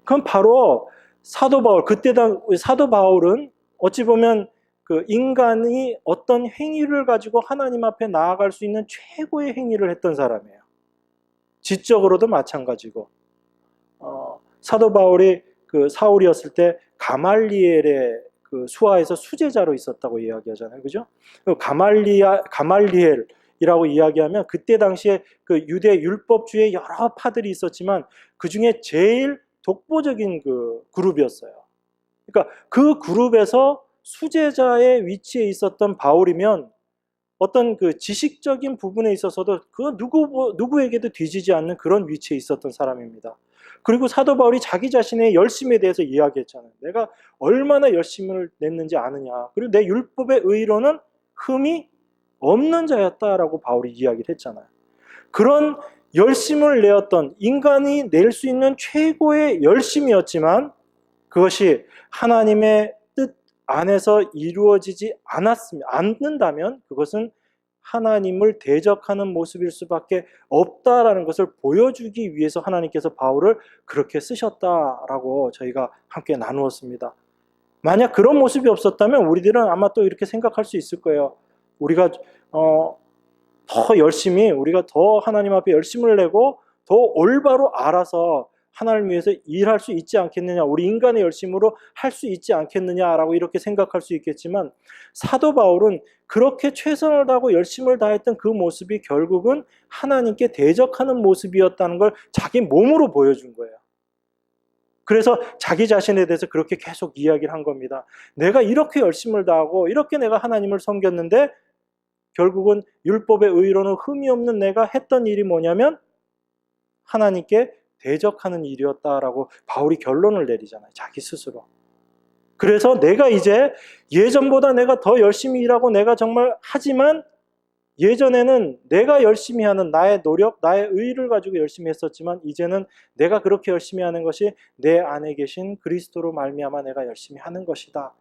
그럼 바로 사도 바울은 어찌 보면 그 인간이 어떤 행위를 가지고 하나님 앞에 나아갈 수 있는 최고의 행위를 했던 사람이에요. 지적으로도 마찬가지고, 사도 바울이 사울이었을 때 가말리엘의 수하에서 수제자로 있었다고 이야기하잖아요, 그죠? 가말리엘이라고 이야기하면 그때 당시에 유대 율법주의 여러 파들이 있었지만 그 중에 제일 독보적인 그룹이었어요. 그러니까 그 그룹에서 수제자의 위치에 있었던 바울이면 어떤 지식적인 부분에 있어서도 누구에게도 뒤지지 않는 그런 위치에 있었던 사람입니다. 그리고 사도 바울이 자기 자신의 열심에 대해서 이야기했잖아요. 내가 얼마나 열심을 냈는지 아느냐. 그리고 내 율법의 의로는 흠이 없는 자였다라고 바울이 이야기를 했잖아요. 그런 열심을 내었던, 인간이 낼 수 있는 최고의 열심이었지만 그것이 하나님의 뜻 안에서 이루어지지 않는다면 그것은 하나님을 대적하는 모습일 수밖에 없다라는 것을 보여주기 위해서 하나님께서 바울을 그렇게 쓰셨다라고 저희가 함께 나누었습니다. 만약 그런 모습이 없었다면 우리들은 아마 또 이렇게 생각할 수 있을 거예요. 우리가 더 열심히, 우리가 더 하나님 앞에 열심을 내고 더 올바로 알아서 하나님을 위해서 일할 수 있지 않겠느냐, 우리 인간의 열심으로 할 수 있지 않겠느냐라고 이렇게 생각할 수 있겠지만, 사도 바울은 그렇게 최선을 다하고 열심을 다했던 그 모습이 결국은 하나님께 대적하는 모습이었다는 걸 자기 몸으로 보여준 거예요. 그래서 자기 자신에 대해서 그렇게 계속 이야기를 한 겁니다. 내가 이렇게 열심을 다하고 이렇게 내가 하나님을 섬겼는데 결국은 율법의 의로는 흠이 없는 내가 했던 일이 뭐냐면 하나님께 대적하는 일이었다라고 바울이 결론을 내리잖아요, 자기 스스로. 그래서 내가 이제 예전보다 내가 더 열심히 일하고 내가 정말 하지만 예전에는 내가 열심히 하는 나의 노력, 나의 의를 가지고 열심히 했었지만 이제는 내가 그렇게 열심히 하는 것이 내 안에 계신 그리스도로 말미암아 내가 열심히 하는 것이다.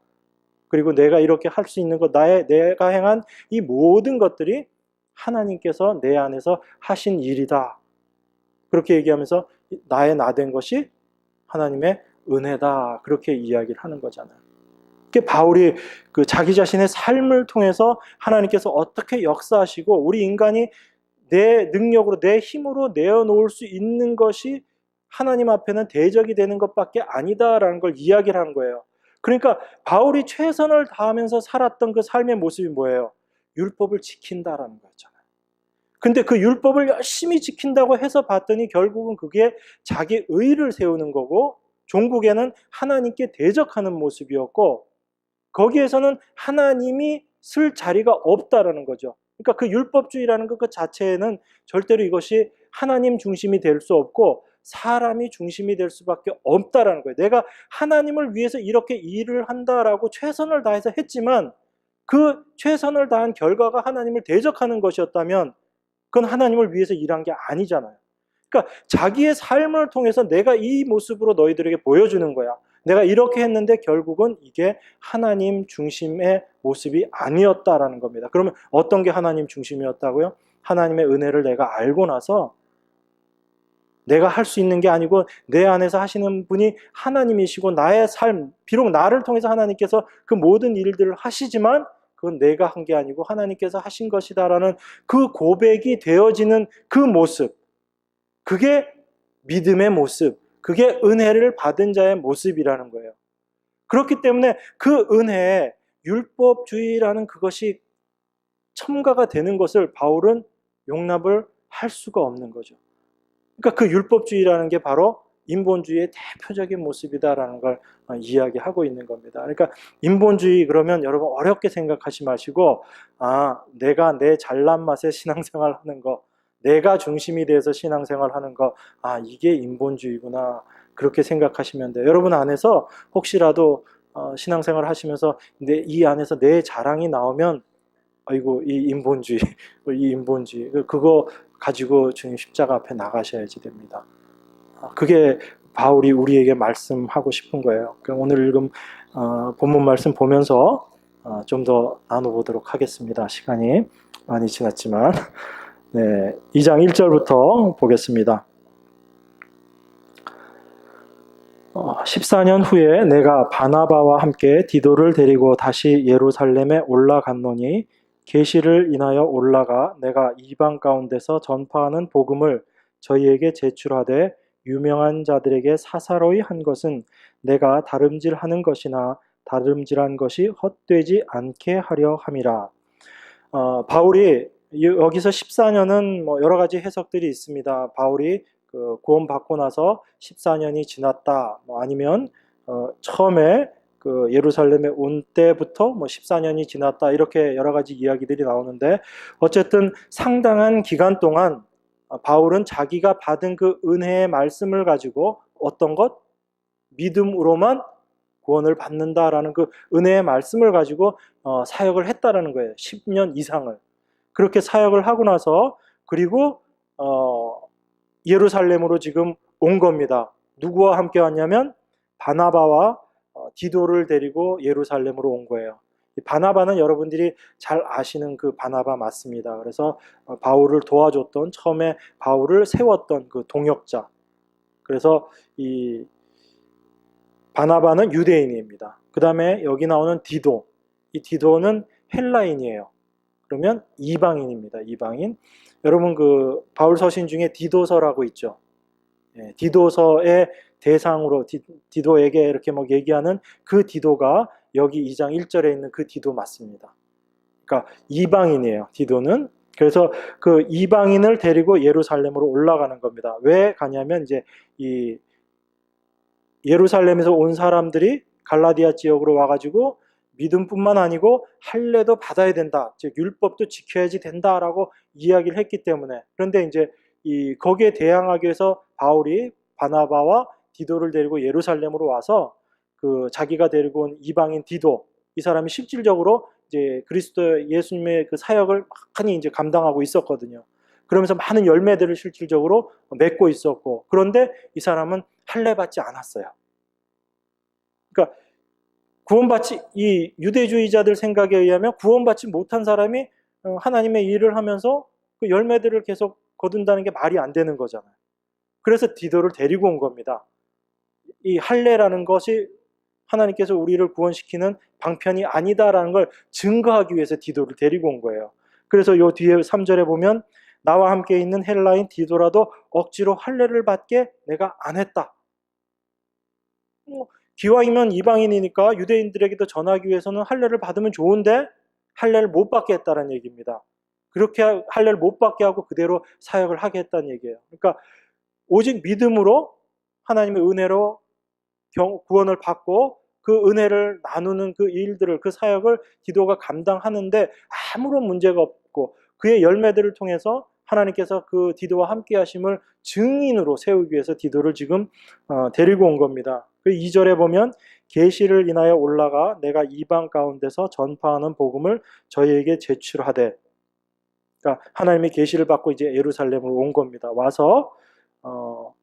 그리고 내가 이렇게 할 수 있는 것, 내가 행한 이 모든 것들이 하나님께서 내 안에서 하신 일이다. 그렇게 얘기하면서 나의 나된 것이 하나님의 은혜다. 그렇게 이야기를 하는 거잖아요. 바울이 자기 자신의 삶을 통해서 하나님께서 어떻게 역사하시고 우리 인간이 내 능력으로, 내 힘으로 내어놓을 수 있는 것이 하나님 앞에는 대적이 되는 것밖에 아니다라는 걸 이야기를 하는 거예요. 그러니까 바울이 최선을 다하면서 살았던 그 삶의 모습이 뭐예요? 율법을 지킨다라는 거였잖아요. 근데 그 율법을 열심히 지킨다고 해서 봤더니 결국은 그게 자기 의를 세우는 거고, 종국에는 하나님께 대적하는 모습이었고, 거기에서는 하나님이 쓸 자리가 없다라는 거죠. 그러니까 그 율법주의라는 것 그 자체에는 절대로 이것이 하나님 중심이 될 수 없고 사람이 중심이 될 수밖에 없다라는 거예요. 내가 하나님을 위해서 이렇게 일을 한다라고 최선을 다해서 했지만 그 최선을 다한 결과가 하나님을 대적하는 것이었다면 그건 하나님을 위해서 일한 게 아니잖아요. 그러니까 자기의 삶을 통해서 내가 이 모습으로 너희들에게 보여주는 거야. 내가 이렇게 했는데 결국은 이게 하나님 중심의 모습이 아니었다라는 겁니다. 그러면 어떤 게 하나님 중심이었다고요? 하나님의 은혜를 내가 알고 나서 내가 할 수 있는 게 아니고 내 안에서 하시는 분이 하나님이시고 나의 삶, 비록 나를 통해서 하나님께서 그 모든 일들을 하시지만 그건 내가 한 게 아니고 하나님께서 하신 것이다라는 그 고백이 되어지는 그 모습, 그게 믿음의 모습, 그게 은혜를 받은 자의 모습이라는 거예요. 그렇기 때문에 그 은혜에 율법주의라는 그것이 첨가가 되는 것을 바울은 용납을 할 수가 없는 거죠. 그러니까 그 율법주의라는 게 바로 인본주의의 대표적인 모습이다라는 걸 이야기하고 있는 겁니다. 그러니까 인본주의 그러면 여러분 어렵게 생각하지 마시고 내가 내 잘난 맛에 신앙생활 하는 거, 내가 중심이 돼서 신앙생활 하는 거, 이게 인본주의구나 그렇게 생각하시면 돼요. 여러분 안에서 혹시라도 신앙생활 하시면서 이 안에서 내 자랑이 나오면 아이고 이 인본주의 그거 가지고 주님 십자가 앞에 나가셔야지 됩니다. 그게 바울이 우리에게 말씀하고 싶은 거예요. 오늘 읽은 본문 말씀 보면서 좀 더 나눠보도록 하겠습니다. 시간이 많이 지났지만 2장 1절부터 보겠습니다. 14년 후에 내가 바나바와 함께 디도를 데리고 다시 예루살렘에 올라갔노니 계시를 인하여 올라가 내가 이방 가운데서 전파하는 복음을 저희에게 제출하되 유명한 자들에게 사사로이 한 것은 내가 다름질하는 것이나 다름질한 것이 헛되지 않게 하려 함이라. 바울이 여기서 14년은 여러 가지 해석들이 있습니다. 바울이 구원받고 나서 14년이 지났다, 아니면 처음에 예루살렘에 온 때부터 14년이 지났다, 이렇게 여러 가지 이야기들이 나오는데 어쨌든 상당한 기간 동안 바울은 자기가 받은 그 은혜의 말씀을 가지고 어떤 것? 믿음으로만 구원을 받는다라는 그 은혜의 말씀을 가지고 사역을 했다라는 거예요. 10년 이상을. 그렇게 사역을 하고 나서 그리고 예루살렘으로 지금 온 겁니다. 누구와 함께 왔냐면 바나바와 디도를 데리고 예루살렘으로 온 거예요. 바나바는 여러분들이 잘 아시는 그 바나바 맞습니다. 그래서 바울을 도와줬던, 처음에 바울을 세웠던 그 동역자. 그래서 이 바나바는 유대인입니다. 그 다음에 여기 나오는 디도. 이 디도는 헬라인이에요. 그러면 이방인입니다. 이방인. 여러분 그 바울 서신 중에 디도서라고 있죠. 디도서의 대상으로 디도에게 이렇게 얘기하는 그 디도가 여기 2장 1절에 있는 그 디도 맞습니다. 그러니까 이방인이에요. 디도는. 그래서 그 이방인을 데리고 예루살렘으로 올라가는 겁니다. 왜 가냐면 이제 이 예루살렘에서 온 사람들이 갈라디아 지역으로 와가지고 믿음뿐만 아니고 할례도 받아야 된다, 즉 율법도 지켜야지 된다라고 이야기를 했기 때문에. 그런데 이제 거기에 대항하기 위해서 바울이 바나바와 디도를 데리고 예루살렘으로 와서 그 자기가 데리고 온 이방인 디도, 이 사람이 실질적으로 이제 그리스도 예수님의 그 사역을 많이 이제 감당하고 있었거든요. 그러면서 많은 열매들을 실질적으로 맺고 있었고, 그런데 이 사람은 할례 받지 않았어요. 그러니까 구원받지, 이 유대주의자들 생각에 의하면 구원받지 못한 사람이 하나님의 일을 하면서 그 열매들을 계속 거둔다는 게 말이 안 되는 거잖아요. 그래서 디도를 데리고 온 겁니다. 이 할례라는 것이 하나님께서 우리를 구원시키는 방편이 아니다라는 걸 증거하기 위해서 디도를 데리고 온 거예요. 그래서 요 뒤에 3절에 보면 나와 함께 있는 헬라인 디도라도 억지로 할례를 받게 내가 안 했다. 기왕이면 이방인이니까 유대인들에게도 전하기 위해서는 할례를 받으면 좋은데 할례를 못 받게 했다는 얘기입니다. 그렇게 할례를 못 받게 하고 그대로 사역을 하게 했다는 얘기예요. 그러니까 오직 믿음으로 하나님의 은혜로 구원을 받고 그 은혜를 나누는 그 일들을, 그 사역을 디도가 감당하는데 아무런 문제가 없고 그의 열매들을 통해서 하나님께서 그 디도와 함께 하심을 증인으로 세우기 위해서 디도를 지금 데리고 온 겁니다. 그 2절에 보면 계시를 인하여 올라가 내가 이방 가운데서 전파하는 복음을 저희에게 제출하되, 그러니까 하나님의 계시를 받고 이제 예루살렘으로 온 겁니다. 와서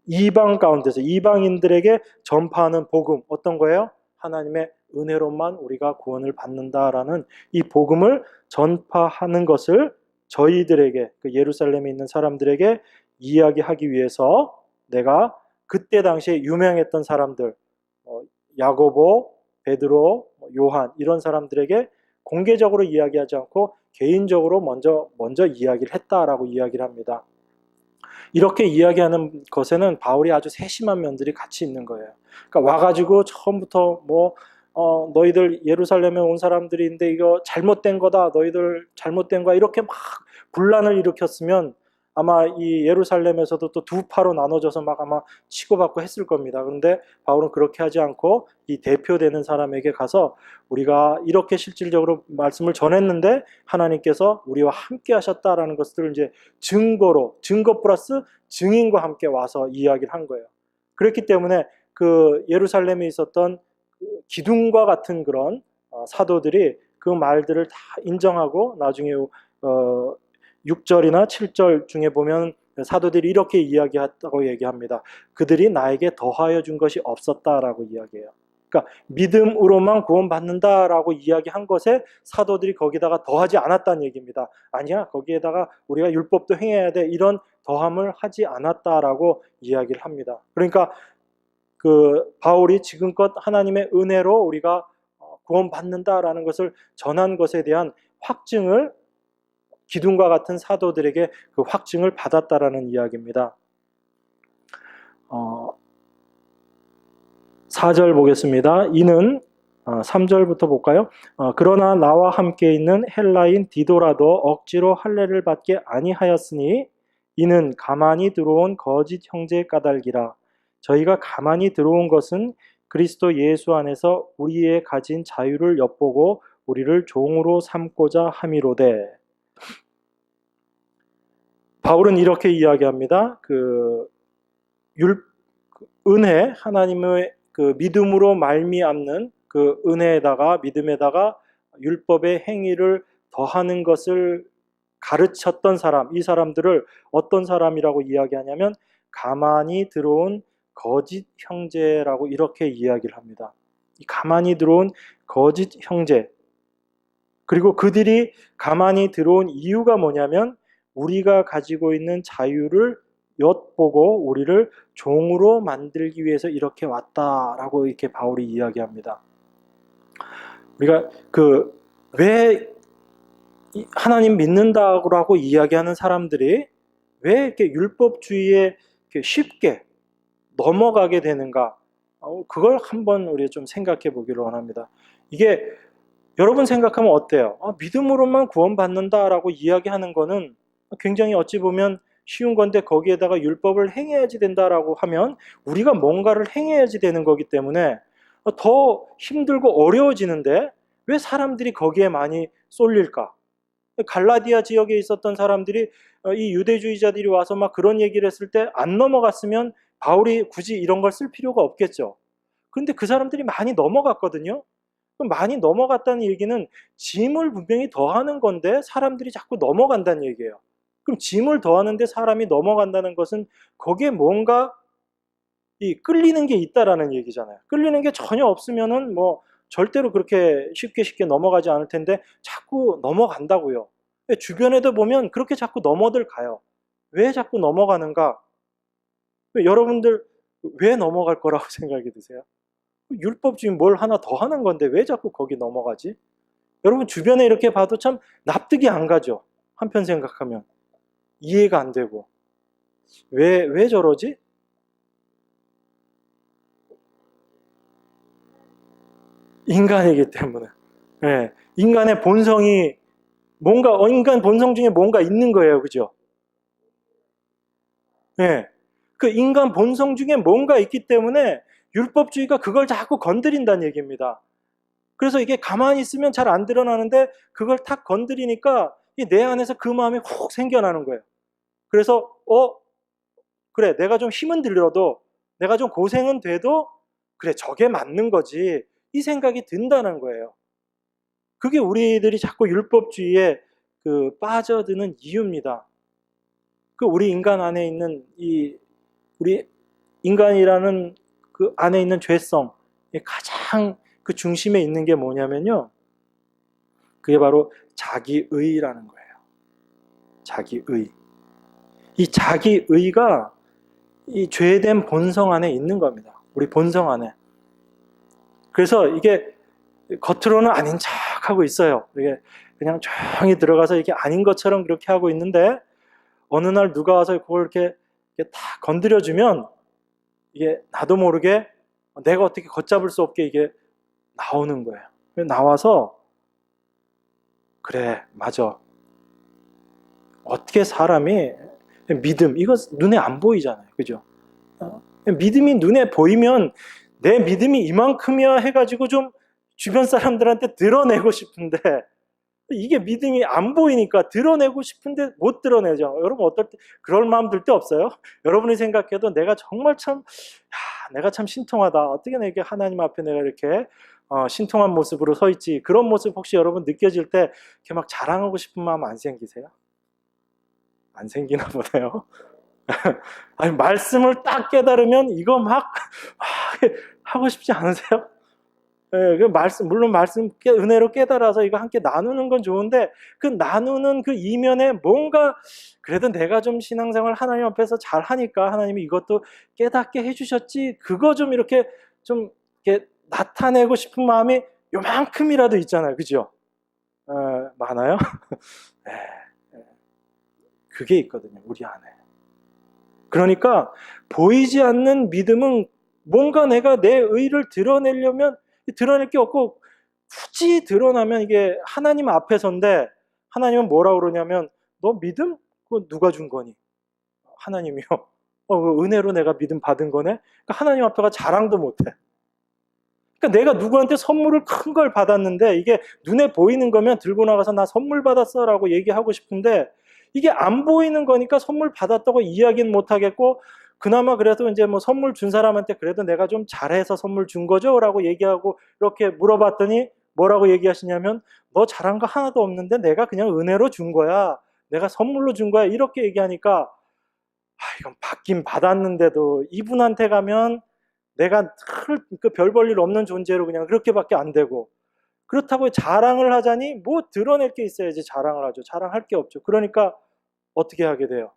이방 가운데서 이방인들에게 전파하는 복음, 어떤 거예요? 하나님의 은혜로만 우리가 구원을 받는다라는 이 복음을 전파하는 것을 저희들에게, 그 예루살렘에 있는 사람들에게 이야기하기 위해서 내가 그때 당시에 유명했던 사람들, 야고보, 베드로, 요한 이런 사람들에게 공개적으로 이야기하지 않고 개인적으로 먼저 이야기를 했다라고 이야기를 합니다. 이렇게 이야기하는 것에는 바울이 아주 세심한 면들이 같이 있는 거예요. 그러니까 와가지고 처음부터 너희들 예루살렘에 온 사람들인데 이거 잘못된 거다, 너희들 잘못된 거야, 이렇게 막 분란을 일으켰으면 아마 이 예루살렘에서도 또 두 파로 나눠져서 막 아마 치고받고 했을 겁니다. 그런데 바울은 그렇게 하지 않고 이 대표되는 사람에게 가서 우리가 이렇게 실질적으로 말씀을 전했는데 하나님께서 우리와 함께 하셨다라는 것들을 이제 증거 플러스 증인과 함께 와서 이야기를 한 거예요. 그렇기 때문에 그 예루살렘에 있었던 기둥과 같은 그런 사도들이 그 말들을 다 인정하고 나중에 6절이나 7절 중에 보면 사도들이 이렇게 이야기했다고 얘기합니다. 그들이 나에게 더하여 준 것이 없었다라고 이야기해요. 그러니까 믿음으로만 구원받는다라고 이야기한 것에 사도들이 거기다가 더하지 않았다는 얘기입니다. 아니야, 거기에다가 우리가 율법도 행해야 돼, 이런 더함을 하지 않았다라고 이야기를 합니다. 그러니까 그 바울이 지금껏 하나님의 은혜로 우리가 구원받는다라는 것을 전한 것에 대한 확증을 기둥과 같은 사도들에게 그 확증을 받았다라는 이야기입니다. 4절 보겠습니다. 이는 3절부터 볼까요? 그러나 나와 함께 있는 헬라인 디도라도 억지로 할례를 받게 아니하였으니 이는 가만히 들어온 거짓 형제의 까닭이라. 저희가 가만히 들어온 것은 그리스도 예수 안에서 우리의 가진 자유를 엿보고 우리를 종으로 삼고자 함이로되. 바울은 이렇게 이야기합니다. 은혜, 하나님의 그 믿음으로 말미암는 그 은혜에다가, 믿음에다가 율법의 행위를 더하는 것을 가르쳤던 사람, 이 사람들을 어떤 사람이라고 이야기하냐면 가만히 들어온 거짓 형제라고 이렇게 이야기를 합니다. 이 가만히 들어온 거짓 형제, 그리고 그들이 가만히 들어온 이유가 뭐냐면 우리가 가지고 있는 자유를 엿보고 우리를 종으로 만들기 위해서 이렇게 왔다라고 이렇게 바울이 이야기합니다. 우리가 왜 하나님 믿는다고 이야기하는 사람들이 왜 이렇게 율법주의에 이렇게 쉽게 넘어가게 되는가? 그걸 한번 우리 좀 생각해 보기를 원합니다. 이게 여러분 생각하면 어때요? 믿음으로만 구원받는다라고 이야기하는 거는 굉장히 어찌 보면 쉬운 건데 거기에다가 율법을 행해야지 된다라고 하면 우리가 뭔가를 행해야지 되는 거기 때문에 더 힘들고 어려워지는데 왜 사람들이 거기에 많이 쏠릴까? 갈라디아 지역에 있었던 사람들이 이 유대주의자들이 와서 막 그런 얘기를 했을 때 안 넘어갔으면 바울이 굳이 이런 걸 쓸 필요가 없겠죠. 그런데 그 사람들이 많이 넘어갔거든요. 많이 넘어갔다는 얘기는 짐을 분명히 더하는 건데 사람들이 자꾸 넘어간다는 얘기예요. 그럼 짐을 더하는데 사람이 넘어간다는 것은 거기에 뭔가 끌리는 게 있다라는 얘기잖아요. 끌리는 게 전혀 없으면은 절대로 그렇게 쉽게 넘어가지 않을 텐데 자꾸 넘어간다고요. 주변에도 보면 그렇게 자꾸 넘어들 가요. 왜 자꾸 넘어가는가? 여러분들 왜 넘어갈 거라고 생각이 드세요? 율법주의 뭘 하나 더 하는 건데 왜 자꾸 거기 넘어가지? 여러분 주변에 이렇게 봐도 참 납득이 안 가죠. 한편 생각하면 이해가 안 되고 왜 저러지? 인간이기 때문에. 예, 인간의 본성이 뭔가, 인간 본성 중에 뭔가 있는 거예요. 그죠? 예. 그 인간 본성 중에 뭔가 있기 때문에 율법주의가 그걸 자꾸 건드린다는 얘기입니다. 그래서 이게 가만히 있으면 잘 안 드러나는데 그걸 탁 건드리니까 내 안에서 그 마음이 훅 생겨나는 거예요. 그래서 그래, 내가 좀 힘은 들려도, 내가 좀 고생은 돼도 그래, 저게 맞는 거지, 이 생각이 든다는 거예요. 그게 우리들이 자꾸 율법주의에 빠져드는 이유입니다. 우리 인간 안에 있는 우리 인간이라는 그 안에 있는 죄성, 가장 그 중심에 있는 게 뭐냐면요, 그게 바로 자기의라는 거예요. 자기의. 이 자기의가 이 죄된 본성 안에 있는 겁니다. 우리 본성 안에. 그래서 이게 겉으로는 아닌 척 하고 있어요. 이게 그냥 조용히 들어가서 이게 아닌 것처럼 그렇게 하고 있는데, 어느 날 누가 와서 그걸 이렇게 다 건드려주면 이게 나도 모르게 내가 어떻게 걷잡을 수 없게 이게 나오는 거예요. 나와서 그래, 맞아. 어떻게 사람이 믿음, 이거 눈에 안 보이잖아요. 그죠? 믿음이 눈에 보이면 내 믿음이 이만큼이야 해가지고 좀 주변 사람들한테 드러내고 싶은데, 이게 믿음이 안 보이니까 드러내고 싶은데 못 드러내죠. 여러분 어떨 때 그럴 마음 들 때 없어요? 여러분이 생각해도 내가 정말 내가 참 신통하다. 어떻게 내가 하나님 앞에 내가 이렇게 신통한 모습으로 서 있지. 그런 모습 혹시 여러분 느껴질 때 이렇게 막 자랑하고 싶은 마음 안 생기세요? 안 생기나 보네요. 아니, 말씀을 딱 깨달으면 이거 막 하고 싶지 않으세요? 예, 물론 은혜로 깨달아서 이거 함께 나누는 건 좋은데, 그 나누는 그 이면에 뭔가, 그래도 내가 좀 신앙생활 하나님 앞에서 잘 하니까 하나님이 이것도 깨닫게 해주셨지, 그거 좀 이렇게 나타내고 싶은 마음이 요만큼이라도 있잖아요. 그죠? 많아요? 예, 그게 있거든요, 우리 안에. 그러니까 보이지 않는 믿음은 뭔가 내가 내 의를 드러내려면 드러낼 게 없고, 굳이 드러나면 이게 하나님 앞에서인데, 하나님은 뭐라고 그러냐면, 너 믿음? 그거 누가 준 거니? 하나님이요. 은혜로 내가 믿음 받은 거네? 그러니까 하나님 앞에가 자랑도 못해. 그러니까 내가 누구한테 선물을 큰 걸 받았는데, 이게 눈에 보이는 거면 들고 나가서 나 선물 받았어 라고 얘기하고 싶은데, 이게 안 보이는 거니까 선물 받았다고 이야기는 못 하겠고, 그나마 그래도 이제 뭐 선물 준 사람한테 그래도 내가 좀 잘해서 선물 준 거죠? 라고 얘기하고, 이렇게 물어봤더니 뭐라고 얘기하시냐면, 너 잘한 거 하나도 없는데 내가 그냥 은혜로 준 거야. 내가 선물로 준 거야. 이렇게 얘기하니까, 이건 받긴 받았는데도 이분한테 가면 내가 별 볼 일 없는 존재로 그냥 그렇게밖에 안 되고, 그렇다고 자랑을 하자니 뭐 드러낼 게 있어야지 자랑을 하죠. 자랑할 게 없죠. 그러니까 어떻게 하게 돼요?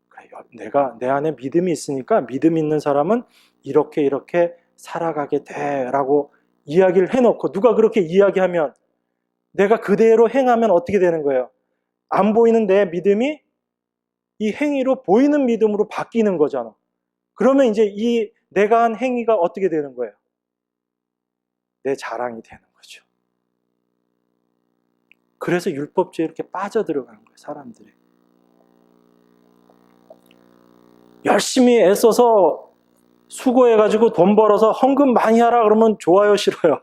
그래, 내가 내 안에 믿음이 있으니까 믿음 있는 사람은 이렇게 이렇게 살아가게 돼라고 이야기를 해놓고, 누가 그렇게 이야기하면 내가 그대로 행하면 어떻게 되는 거예요? 안 보이는 내 믿음이 이 행위로 보이는 믿음으로 바뀌는 거잖아. 그러면 이제 이 내가 한 행위가 어떻게 되는 거예요? 내 자랑이 되는 거죠. 그래서 율법주의에 이렇게 빠져들어가는 거예요, 사람들이. 열심히 애써서 수고해가지고 돈 벌어서 헌금 많이 하라 그러면 좋아요, 싫어요?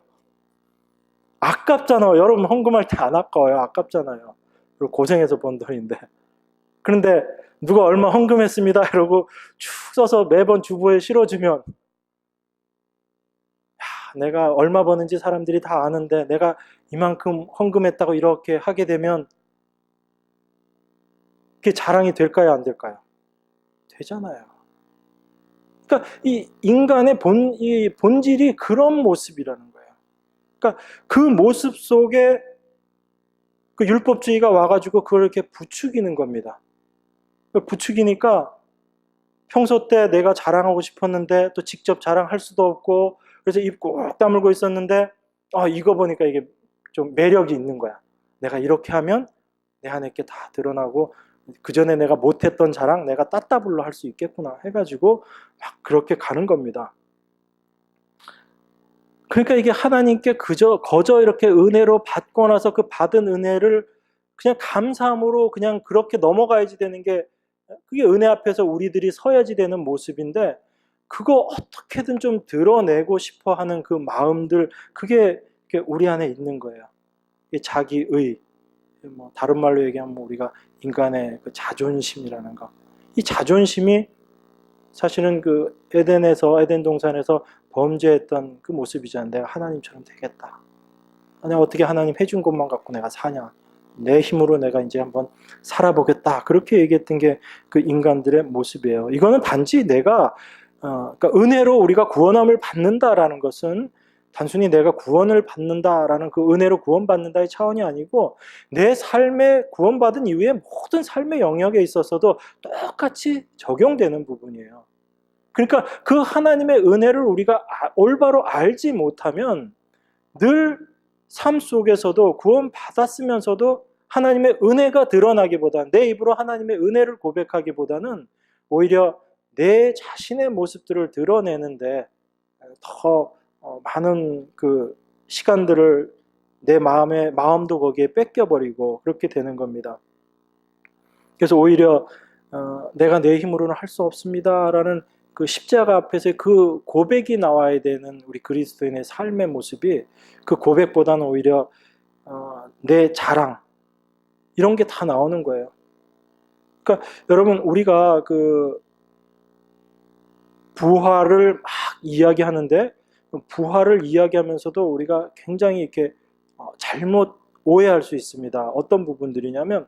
아깝잖아요. 여러분 헌금할 때 안 아까워요. 아깝잖아요. 그리고 고생해서 번 돈인데. 그런데 누가 얼마 헌금했습니다 이러고 쭉 써서 매번 주보에 실어주면, 내가 얼마 버는지 사람들이 다 아는데 내가 이만큼 헌금했다고 이렇게 하게 되면 그게 자랑이 될까요, 안 될까요? 되잖아요. 그러니까 이 인간의 이 본질이 그런 모습이라는 거예요. 그러니까 그 모습 속에 그 율법주의가 와가지고 그걸 이렇게 부추기는 겁니다. 부추기니까 평소 때 내가 자랑하고 싶었는데 또 직접 자랑할 수도 없고, 그래서 입 꼭 다물고 있었는데 이거 보니까 이게 좀 매력이 있는 거야. 내가 이렇게 하면 내 안에 게 다 드러나고, 그 전에 내가 못했던 자랑 내가 따따블로 할 수 있겠구나 해가지고 막 그렇게 가는 겁니다. 그러니까 이게 하나님께 거저 이렇게 은혜로 받고 나서 그 받은 은혜를 그냥 감사함으로 그냥 그렇게 넘어가야지 되는 게, 그게 은혜 앞에서 우리들이 서야지 되는 모습인데, 그거 어떻게든 좀 드러내고 싶어 하는 그 마음들, 그게 우리 안에 있는 거예요. 자기의, 다른 말로 얘기하면 우리가 인간의 그 자존심이라는 거. 이 자존심이 사실은 그 에덴 동산에서 범죄했던 그 모습이잖아요. 내가 하나님처럼 되겠다. 내가 어떻게 하나님 해준 것만 갖고 내가 사냐. 내 힘으로 내가 이제 한번 살아보겠다. 그렇게 얘기했던 게 그 인간들의 모습이에요. 이거는 단지 내가 그러니까 은혜로 우리가 구원함을 받는다라는 것은 단순히 내가 구원을 받는다라는 그 은혜로 구원받는다의 차원이 아니고, 내 삶에 구원받은 이후에 모든 삶의 영역에 있어서도 똑같이 적용되는 부분이에요. 그러니까 그 하나님의 은혜를 우리가 올바로 알지 못하면 늘 삶 속에서도 구원받았으면서도 하나님의 은혜가 드러나기보다는, 내 입으로 하나님의 은혜를 고백하기보다는 오히려 내 자신의 모습들을 드러내는데 더 많은 그 시간들을 내 마음도 거기에 뺏겨버리고 그렇게 되는 겁니다. 그래서 오히려 내가 내 힘으로는 할 수 없습니다라는 그 십자가 앞에서 그 고백이 나와야 되는 우리 그리스도인의 삶의 모습이, 그 고백보다는 오히려 내 자랑, 이런 게 다 나오는 거예요. 그러니까 여러분, 우리가 그 부활을 막 이야기하는데, 부활을 이야기하면서도 우리가 굉장히 이렇게 잘못 오해할 수 있습니다. 어떤 부분들이냐면,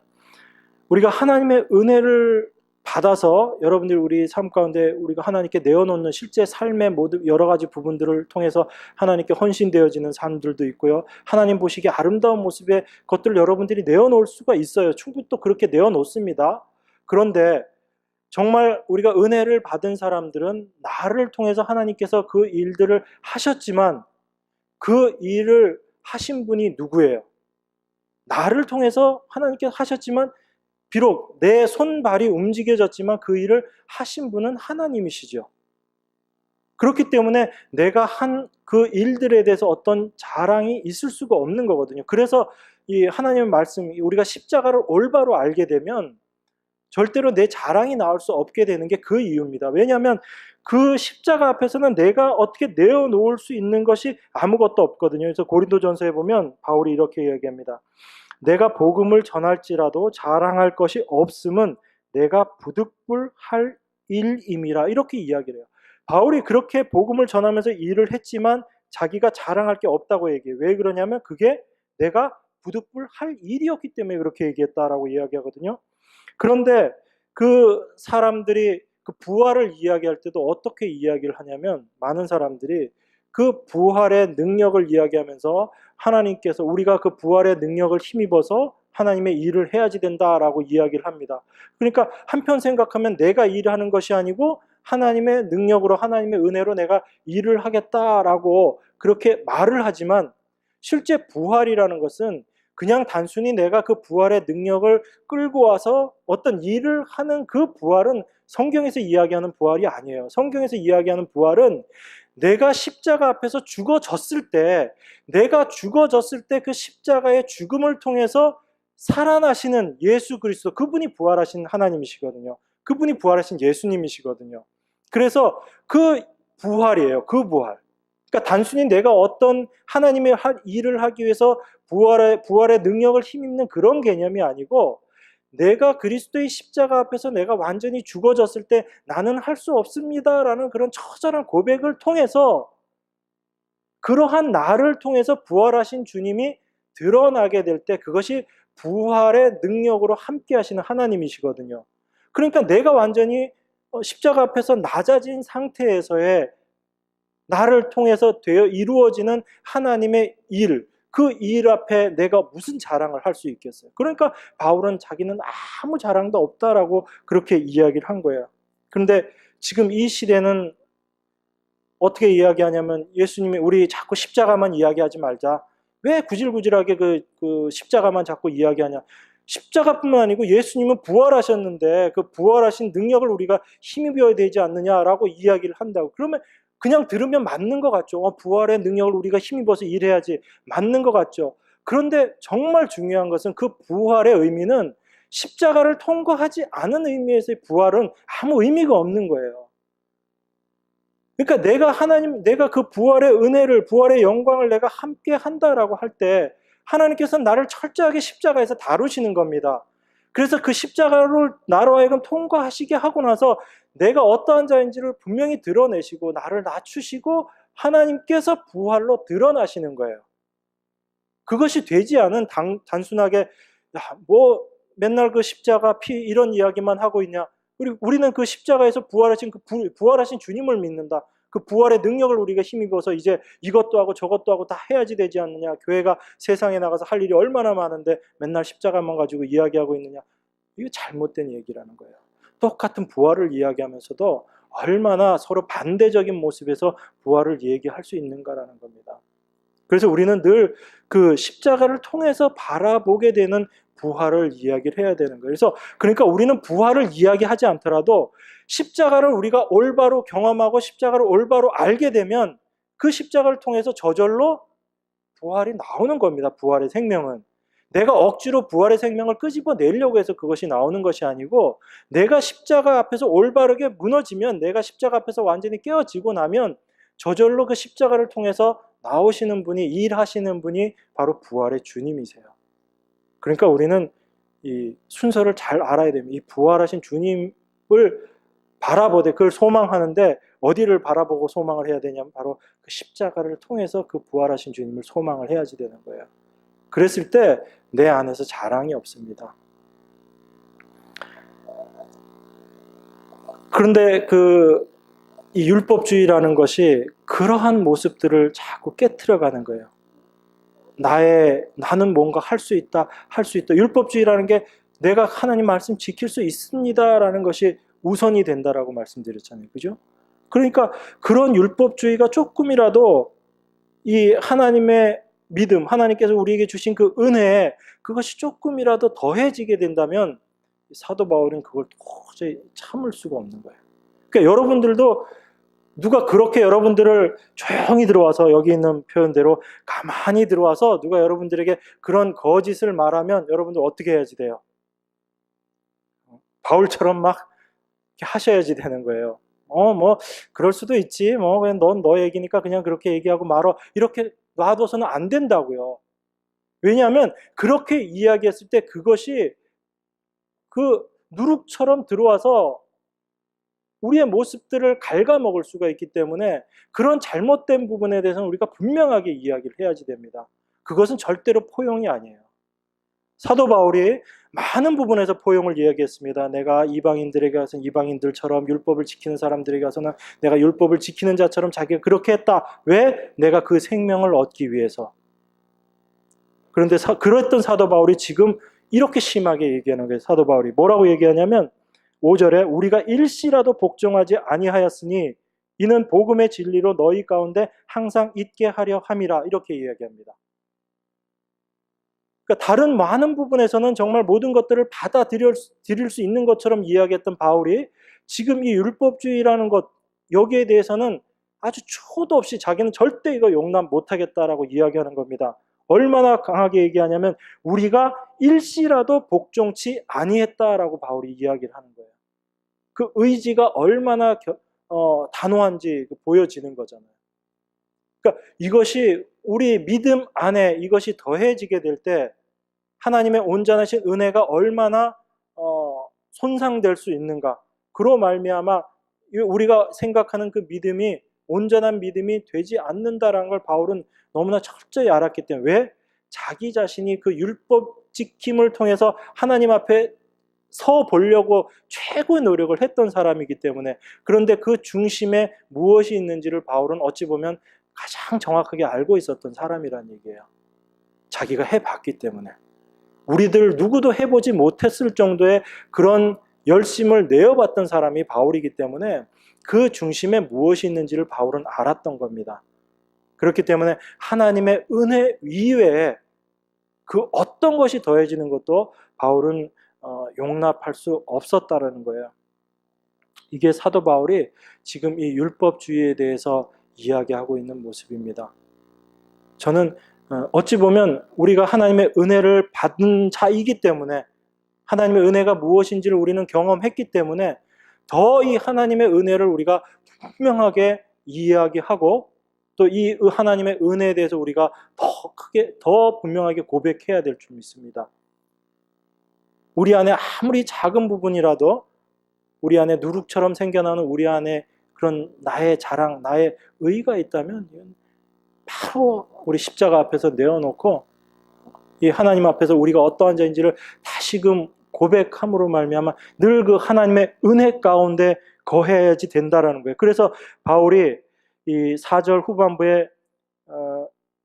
우리가 하나님의 은혜를 받아서 여러분들이 우리 삶 가운데 우리가 하나님께 내어놓는 실제 삶의 모든 여러 가지 부분들을 통해서 하나님께 헌신되어지는 삶들도 있고요. 하나님 보시기에 아름다운 모습의 것들을 여러분들이 내어놓을 수가 있어요. 충분히 또 그렇게 내어놓습니다. 그런데 정말 우리가 은혜를 받은 사람들은 나를 통해서 하나님께서 그 일들을 하셨지만, 그 일을 하신 분이 누구예요? 나를 통해서 하나님께서 하셨지만, 비록 내 손발이 움직여졌지만 그 일을 하신 분은 하나님이시죠. 그렇기 때문에 내가 한 그 일들에 대해서 어떤 자랑이 있을 수가 없는 거거든요. 그래서 이 하나님의 말씀, 우리가 십자가를 올바로 알게 되면 절대로 내 자랑이 나올 수 없게 되는 게 그 이유입니다. 왜냐하면 그 십자가 앞에서는 내가 어떻게 내어놓을 수 있는 것이 아무것도 없거든요. 그래서 고린도전서에 보면 바울이 이렇게 이야기합니다. 내가 복음을 전할지라도 자랑할 것이 없음은 내가 부득불할 일임이라, 이렇게 이야기를 해요. 바울이 그렇게 복음을 전하면서 일을 했지만 자기가 자랑할 게 없다고 얘기해요. 왜 그러냐면 그게 내가 부득불할 일이었기 때문에 그렇게 얘기했다라고 이야기하거든요. 그런데 그 사람들이 그 부활을 이야기할 때도 어떻게 이야기를 하냐면, 많은 사람들이 그 부활의 능력을 이야기하면서 하나님께서 우리가 그 부활의 능력을 힘입어서 하나님의 일을 해야지 된다라고 이야기를 합니다. 그러니까 한편 생각하면 내가 일하는 것이 아니고 하나님의 능력으로, 하나님의 은혜로 내가 일을 하겠다라고 그렇게 말을 하지만, 실제 부활이라는 것은 그냥 단순히 내가 그 부활의 능력을 끌고 와서 어떤 일을 하는 그 부활은 성경에서 이야기하는 부활이 아니에요. 성경에서 이야기하는 부활은 내가 십자가 앞에서 죽어졌을 때, 내가 죽어졌을 때 그 십자가의 죽음을 통해서 살아나시는 예수 그리스도, 그분이 부활하신 하나님이시거든요. 그분이 부활하신 예수님이시거든요. 그래서 그 부활이에요. 그 부활. 그러니까 단순히 내가 어떤 하나님의 일을 하기 위해서 부활의 능력을 힘입는 그런 개념이 아니고, 내가 그리스도의 십자가 앞에서 내가 완전히 죽어졌을 때 나는 할 수 없습니다라는 그런 처절한 고백을 통해서, 그러한 나를 통해서 부활하신 주님이 드러나게 될 때 그것이 부활의 능력으로 함께 하시는 하나님이시거든요. 그러니까 내가 완전히 십자가 앞에서 낮아진 상태에서의 나를 통해서 되어 이루어지는 하나님의 일, 그 일 앞에 내가 무슨 자랑을 할 수 있겠어요? 그러니까 바울은 자기는 아무 자랑도 없다라고 그렇게 이야기를 한 거예요. 그런데 지금 이 시대는 어떻게 이야기하냐면, 예수님이 우리 자꾸 십자가만 이야기하지 말자. 왜 구질구질하게 그 십자가만 자꾸 이야기하냐. 십자가뿐만 아니고 예수님은 부활하셨는데 그 부활하신 능력을 우리가 힘입어야 되지 않느냐라고 이야기를 한다고. 그러면 그냥 들으면 맞는 것 같죠. 부활의 능력을 우리가 힘입어서 일해야지, 맞는 것 같죠. 그런데 정말 중요한 것은 그 부활의 의미는 십자가를 통과하지 않은 의미에서의 부활은 아무 의미가 없는 거예요. 그러니까 내가 그 부활의 은혜를, 부활의 영광을 내가 함께 한다라고 할 때 하나님께서 나를 철저하게 십자가에서 다루시는 겁니다. 그래서 그 십자가를 나로 하여금 통과하시게 하고 나서 내가 어떠한 자인지를 분명히 드러내시고 나를 낮추시고 하나님께서 부활로 드러나시는 거예요. 그것이 되지 않은 단순하게 뭐 맨날 그 십자가 피 이런 이야기만 하고 있냐. 우리는 그 십자가에서 부활하신 주님을 믿는다. 그 부활의 능력을 우리가 힘입어서 이제 이것도 하고 저것도 하고 다 해야지 되지 않느냐. 교회가 세상에 나가서 할 일이 얼마나 많은데 맨날 십자가만 가지고 이야기하고 있느냐. 이거 잘못된 얘기라는 거예요. 똑같은 부활을 이야기하면서도 얼마나 서로 반대적인 모습에서 부활을 얘기할 수 있는가라는 겁니다. 그래서 우리는 늘 그 십자가를 통해서 바라보게 되는 부활을 이야기를 해야 되는 거예요. 그러니까 우리는 부활을 이야기하지 않더라도 십자가를 우리가 올바로 경험하고 십자가를 올바로 알게 되면 그 십자가를 통해서 저절로 부활이 나오는 겁니다. 부활의 생명은. 내가 억지로 부활의 생명을 끄집어내려고 해서 그것이 나오는 것이 아니고 내가 십자가 앞에서 올바르게 무너지면, 내가 십자가 앞에서 완전히 깨어지고 나면 저절로 그 십자가를 통해서 나오시는 분이, 일하시는 분이 바로 부활의 주님이세요. 그러니까 우리는 이 순서를 잘 알아야 됩니다. 이 부활하신 주님을 바라보되 그걸 소망하는데 어디를 바라보고 소망을 해야 되냐면 바로 그 십자가를 통해서 그 부활하신 주님을 소망을 해야지 되는 거예요. 그랬을 때 내 안에서 자랑이 없습니다. 그런데 이 율법주의라는 것이 그러한 모습들을 자꾸 깨트려가는 거예요. 나는 뭔가 할 수 있다. 율법주의라는 게 내가 하나님 말씀 지킬 수 있습니다라는 것이 우선이 된다라고 말씀드렸잖아요. 그죠? 그러니까 그런 율법주의가 조금이라도 이 하나님의 믿음, 하나님께서 우리에게 주신 그 은혜에 그것이 조금이라도 더해지게 된다면 사도 바울은 그걸 도저히 참을 수가 없는 거예요. 그러니까 여러분들도 누가 그렇게 여러분들을 조용히 들어와서, 여기 있는 표현대로 가만히 들어와서 누가 여러분들에게 그런 거짓을 말하면 여러분들 어떻게 해야지 돼요? 바울처럼 막 하셔야지 되는 거예요. 뭐 그럴 수도 있지. 뭐 그냥 넌 너 얘기니까 그냥 그렇게 얘기하고 말어. 이렇게 놔둬서는 안 된다고요. 왜냐하면 그렇게 이야기했을 때 그것이 그 누룩처럼 들어와서 우리의 모습들을 갉아먹을 수가 있기 때문에 그런 잘못된 부분에 대해서는 우리가 분명하게 이야기를 해야지 됩니다. 그것은 절대로 포용이 아니에요. 사도 바울이 많은 부분에서 포용을 이야기했습니다. 내가 이방인들에게 가서는 이방인들처럼, 율법을 지키는 사람들에게 가서는 내가 율법을 지키는 자처럼 자기가 그렇게 했다. 왜? 내가 그 생명을 얻기 위해서. 그런데 그랬던 사도 바울이 지금 이렇게 심하게 얘기하는 거예요. 사도 바울이 뭐라고 얘기하냐면 5절에 우리가 일시라도 복종하지 아니하였으니 이는 복음의 진리로 너희 가운데 항상 있게 하려 함이라, 이렇게 이야기합니다. 그러니까 다른 많은 부분에서는 정말 모든 것들을 받아들일 수 있는 것처럼 이야기했던 바울이 지금 이 율법주의라는 것, 여기에 대해서는 아주 초도 없이 자기는 절대 이거 용납 못하겠다라고 이야기하는 겁니다. 얼마나 강하게 얘기하냐면 우리가 일시라도 복종치 아니했다라고 바울이 이야기를 하는 거예요. 그 의지가 얼마나 단호한지 보여지는 거잖아요. 그러니까 이것이 우리 믿음 안에 이것이 더해지게 될 때 하나님의 온전하신 은혜가 얼마나 손상될 수 있는가. 그로 말미암아 우리가 생각하는 그 믿음이 온전한 믿음이 되지 않는다라는 걸 바울은 너무나 철저히 알았기 때문에, 왜? 자기 자신이 그 율법 지킴을 통해서 하나님 앞에 서 보려고 최고의 노력을 했던 사람이기 때문에, 그런데 그 중심에 무엇이 있는지를 바울은 어찌 보면 가장 정확하게 알고 있었던 사람이란 얘기예요. 자기가 해봤기 때문에. 우리들 누구도 해보지 못했을 정도의 그런 열심을 내어봤던 사람이 바울이기 때문에 그 중심에 무엇이 있는지를 바울은 알았던 겁니다. 그렇기 때문에 하나님의 은혜 이외에 그 어떤 것이 더해지는 것도 바울은 용납할 수 없었다라는 거예요. 이게 사도 바울이 지금 이 율법주의에 대해서 이야기하고 있는 모습입니다. 저는 어찌 보면 우리가 하나님의 은혜를 받은 자이기 때문에, 하나님의 은혜가 무엇인지를 우리는 경험했기 때문에 더 이 하나님의 은혜를 우리가 분명하게 이야기하고, 또 이 하나님의 은혜에 대해서 우리가 더 크게, 더 분명하게 고백해야 될 줄 믿습니다. 우리 안에 아무리 작은 부분이라도, 우리 안에 누룩처럼 생겨나는 우리 안에 그런 나의 자랑, 나의 의의가 있다면 바로 우리 십자가 앞에서 내어놓고 이 하나님 앞에서 우리가 어떠한 자인지를 다시금 고백함으로 말미암아 늘 그 하나님의 은혜 가운데 거해야지 된다라는 거예요. 그래서 바울이 이 4절 후반부에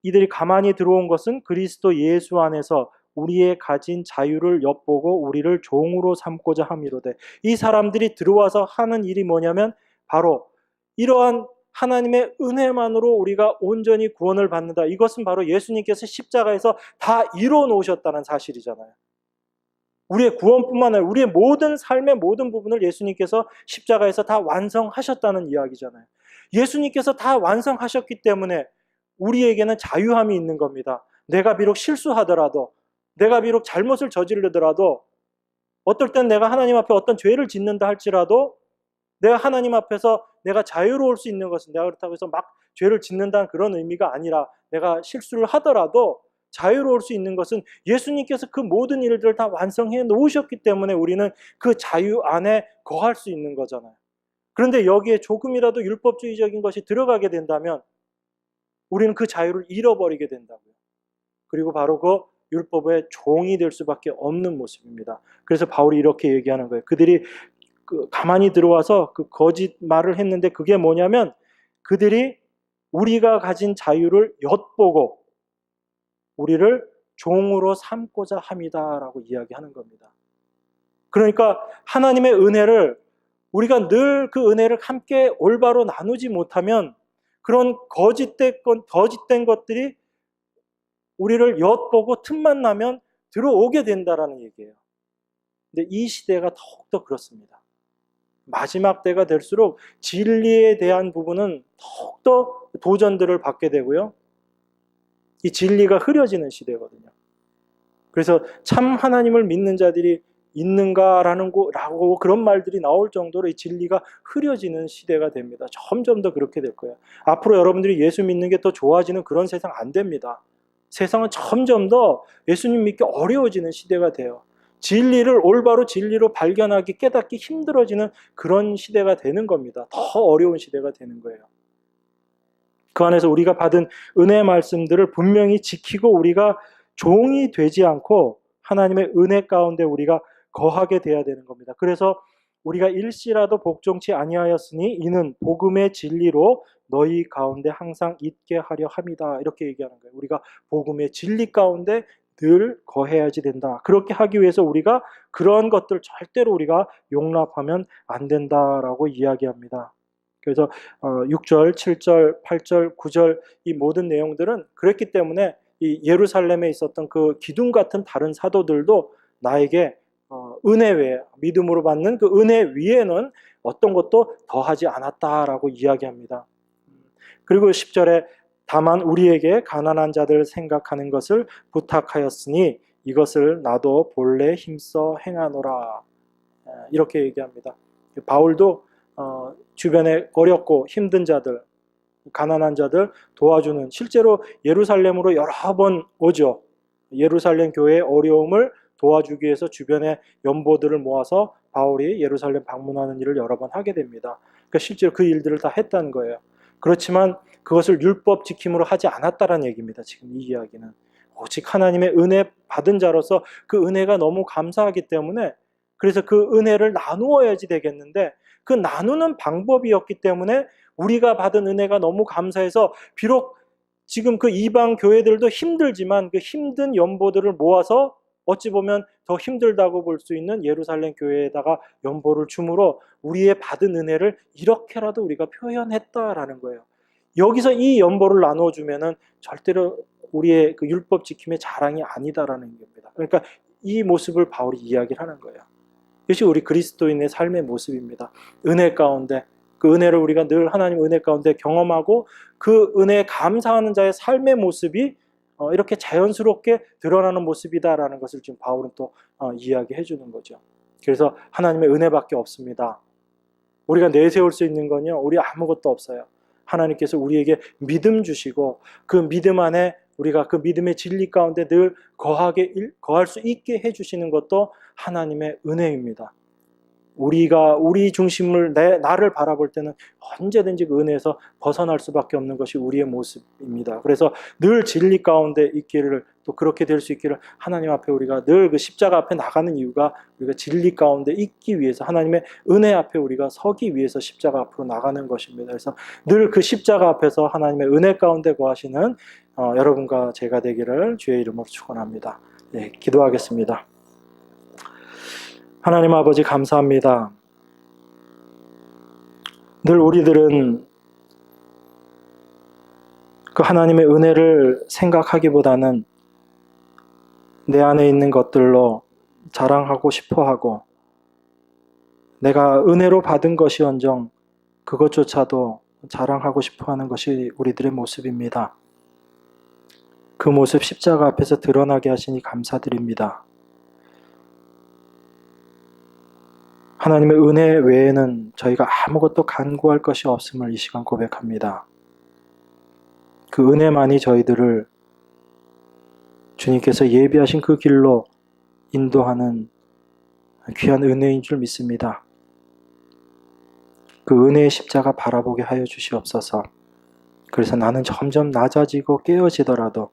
이들이 가만히 들어온 것은 그리스도 예수 안에서 우리의 가진 자유를 엿보고 우리를 종으로 삼고자 함이로되, 이 사람들이 들어와서 하는 일이 뭐냐면 바로 이러한 하나님의 은혜만으로 우리가 온전히 구원을 받는다. 이것은 바로 예수님께서 십자가에서 다 이뤄 놓으셨다는 사실이잖아요. 우리의 구원뿐만 아니라 우리의 모든 삶의 모든 부분을 예수님께서 십자가에서 다 완성하셨다는 이야기잖아요. 예수님께서 다 완성하셨기 때문에 우리에게는 자유함이 있는 겁니다. 내가 비록 실수하더라도, 내가 비록 잘못을 저지르더라도, 어떨 땐 내가 하나님 앞에 어떤 죄를 짓는다 할지라도 내가 하나님 앞에서 내가 자유로울 수 있는 것은, 내가 그렇다고 해서 막 죄를 짓는다는 그런 의미가 아니라, 내가 실수를 하더라도 자유로울 수 있는 것은 예수님께서 그 모든 일들을 다 완성해 놓으셨기 때문에 우리는 그 자유 안에 거할 수 있는 거잖아요. 그런데 여기에 조금이라도 율법주의적인 것이 들어가게 된다면 우리는 그 자유를 잃어버리게 된다고요. 그리고 바로 그 율법의 종이 될 수밖에 없는 모습입니다. 그래서 바울이 이렇게 얘기하는 거예요. 그들이 가만히 들어와서 그 거짓말을 했는데, 그게 뭐냐면 그들이 우리가 가진 자유를 엿보고 우리를 종으로 삼고자 함이다라고 이야기하는 겁니다. 그러니까 하나님의 은혜를 우리가 늘 그 은혜를 함께 올바로 나누지 못하면 그런 거짓된 것들이 우리를 엿보고 틈만 나면 들어오게 된다라는 얘기예요. 근데 이 시대가 더욱더 그렇습니다. 마지막 때가 될수록 진리에 대한 부분은 더욱더 도전들을 받게 되고요. 이 진리가 흐려지는 시대거든요. 그래서 참 하나님을 믿는 자들이 있는가라는 라고 그런 말들이 나올 정도로 이 진리가 흐려지는 시대가 됩니다. 점점 더 그렇게 될 거예요. 앞으로 여러분들이 예수 믿는 게 더 좋아지는 그런 세상 안 됩니다. 세상은 점점 더 예수님 믿기 어려워지는 시대가 돼요. 진리를 올바로 진리로 발견하기, 깨닫기 힘들어지는 그런 시대가 되는 겁니다. 더 어려운 시대가 되는 거예요. 그 안에서 우리가 받은 은혜의 말씀들을 분명히 지키고 우리가 종이 되지 않고 하나님의 은혜 가운데 우리가 거하게 돼야 되는 겁니다. 그래서 우리가 일시라도 복종치 아니하였으니 이는 복음의 진리로 너희 가운데 항상 있게 하려 함이다. 이렇게 얘기하는 거예요. 우리가 복음의 진리 가운데 늘 거해야지 된다. 그렇게 하기 위해서 우리가 그런 것들 절대로 우리가 용납하면 안 된다라고 이야기합니다. 그래서 6절, 7절, 8절, 9절 이 모든 내용들은 그랬기 때문에 이 예루살렘에 있었던 그 기둥 같은 다른 사도들도 나에게 은혜 외에, 믿음으로 받는 그 은혜 위에는 어떤 것도 더하지 않았다라고 이야기합니다. 그리고 10절에 다만 우리에게 가난한 자들 생각하는 것을 부탁하였으니 이것을 나도 본래 힘써 행하노라. 이렇게 얘기합니다. 바울도 주변에 어렵고 힘든 자들, 가난한 자들 도와주는, 실제로 예루살렘으로 여러 번 오죠. 예루살렘 교회의 어려움을 도와주기 위해서 주변에 연보들을 모아서 바울이 예루살렘 방문하는 일을 여러 번 하게 됩니다. 그러니까 실제로 그 일들을 다 했다는 거예요. 그렇지만 그것을 율법 지킴으로 하지 않았다는 얘기입니다. 지금 이 이야기는 오직 하나님의 은혜 받은 자로서 그 은혜가 너무 감사하기 때문에, 그래서 그 은혜를 나누어야지 되겠는데 그 나누는 방법이었기 때문에 우리가 받은 은혜가 너무 감사해서 비록 지금 그 이방 교회들도 힘들지만 그 힘든 연보들을 모아서 어찌 보면 더 힘들다고 볼 수 있는 예루살렘 교회에다가 연보를 줌으로 우리의 받은 은혜를 이렇게라도 우리가 표현했다라는 거예요. 여기서 이 연보를 나눠주면은 절대로 우리의 그 율법 지킴의 자랑이 아니다라는 겁니다. 그러니까 이 모습을 바울이 이야기를 하는 거예요. 이것이 우리 그리스도인의 삶의 모습입니다. 은혜 가운데 그 은혜를 우리가 늘 하나님 은혜 가운데 경험하고 그 은혜에 감사하는 자의 삶의 모습이 이렇게 자연스럽게 드러나는 모습이다라는 것을 지금 바울은 또 이야기해 주는 거죠. 그래서 하나님의 은혜밖에 없습니다. 우리가 내세울 수 있는 건요, 우리 아무것도 없어요. 하나님께서 우리에게 믿음 주시고 그 믿음 안에 우리가 그 믿음의 진리 가운데 늘 거할 수 있게 해주시는 것도 하나님의 은혜입니다. 우리가 우리 중심을 나를 바라볼 때는 언제든지 그 은혜에서 벗어날 수밖에 없는 것이 우리의 모습입니다. 그래서 늘 진리 가운데 있기를, 또 그렇게 될 수 있기를 하나님 앞에 우리가 늘 그 십자가 앞에 나가는 이유가 우리가 진리 가운데 있기 위해서, 하나님의 은혜 앞에 우리가 서기 위해서 십자가 앞으로 나가는 것입니다. 그래서 늘 그 십자가 앞에서 하나님의 은혜 가운데 거하시는 여러분과 제가 되기를 주의 이름으로 축원합니다. 네, 기도하겠습니다. 하나님 아버지 감사합니다. 늘 우리들은 그 하나님의 은혜를 생각하기보다는 내 안에 있는 것들로 자랑하고 싶어하고, 내가 은혜로 받은 것이언정 그것조차도 자랑하고 싶어하는 것이 우리들의 모습입니다. 그 모습 십자가 앞에서 드러나게 하시니 감사드립니다. 하나님의 은혜 외에는 저희가 아무것도 간구할 것이 없음을 이 시간 고백합니다. 그 은혜만이 저희들을 주님께서 예비하신 그 길로 인도하는 귀한 은혜인 줄 믿습니다. 그 은혜의 십자가 바라보게 하여 주시옵소서. 그래서 나는 점점 낮아지고 깨어지더라도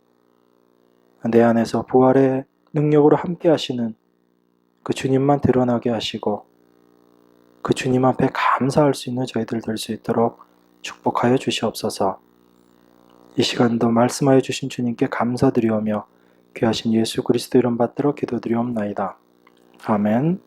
내 안에서 부활의 능력으로 함께 하시는 그 주님만 드러나게 하시고, 그 주님 앞에 감사할 수 있는 저희들 될 수 있도록 축복하여 주시옵소서. 이 시간도 말씀하여 주신 주님께 감사드리오며 귀하신 예수 그리스도 이름 받들어 기도드리옵나이다. 아멘.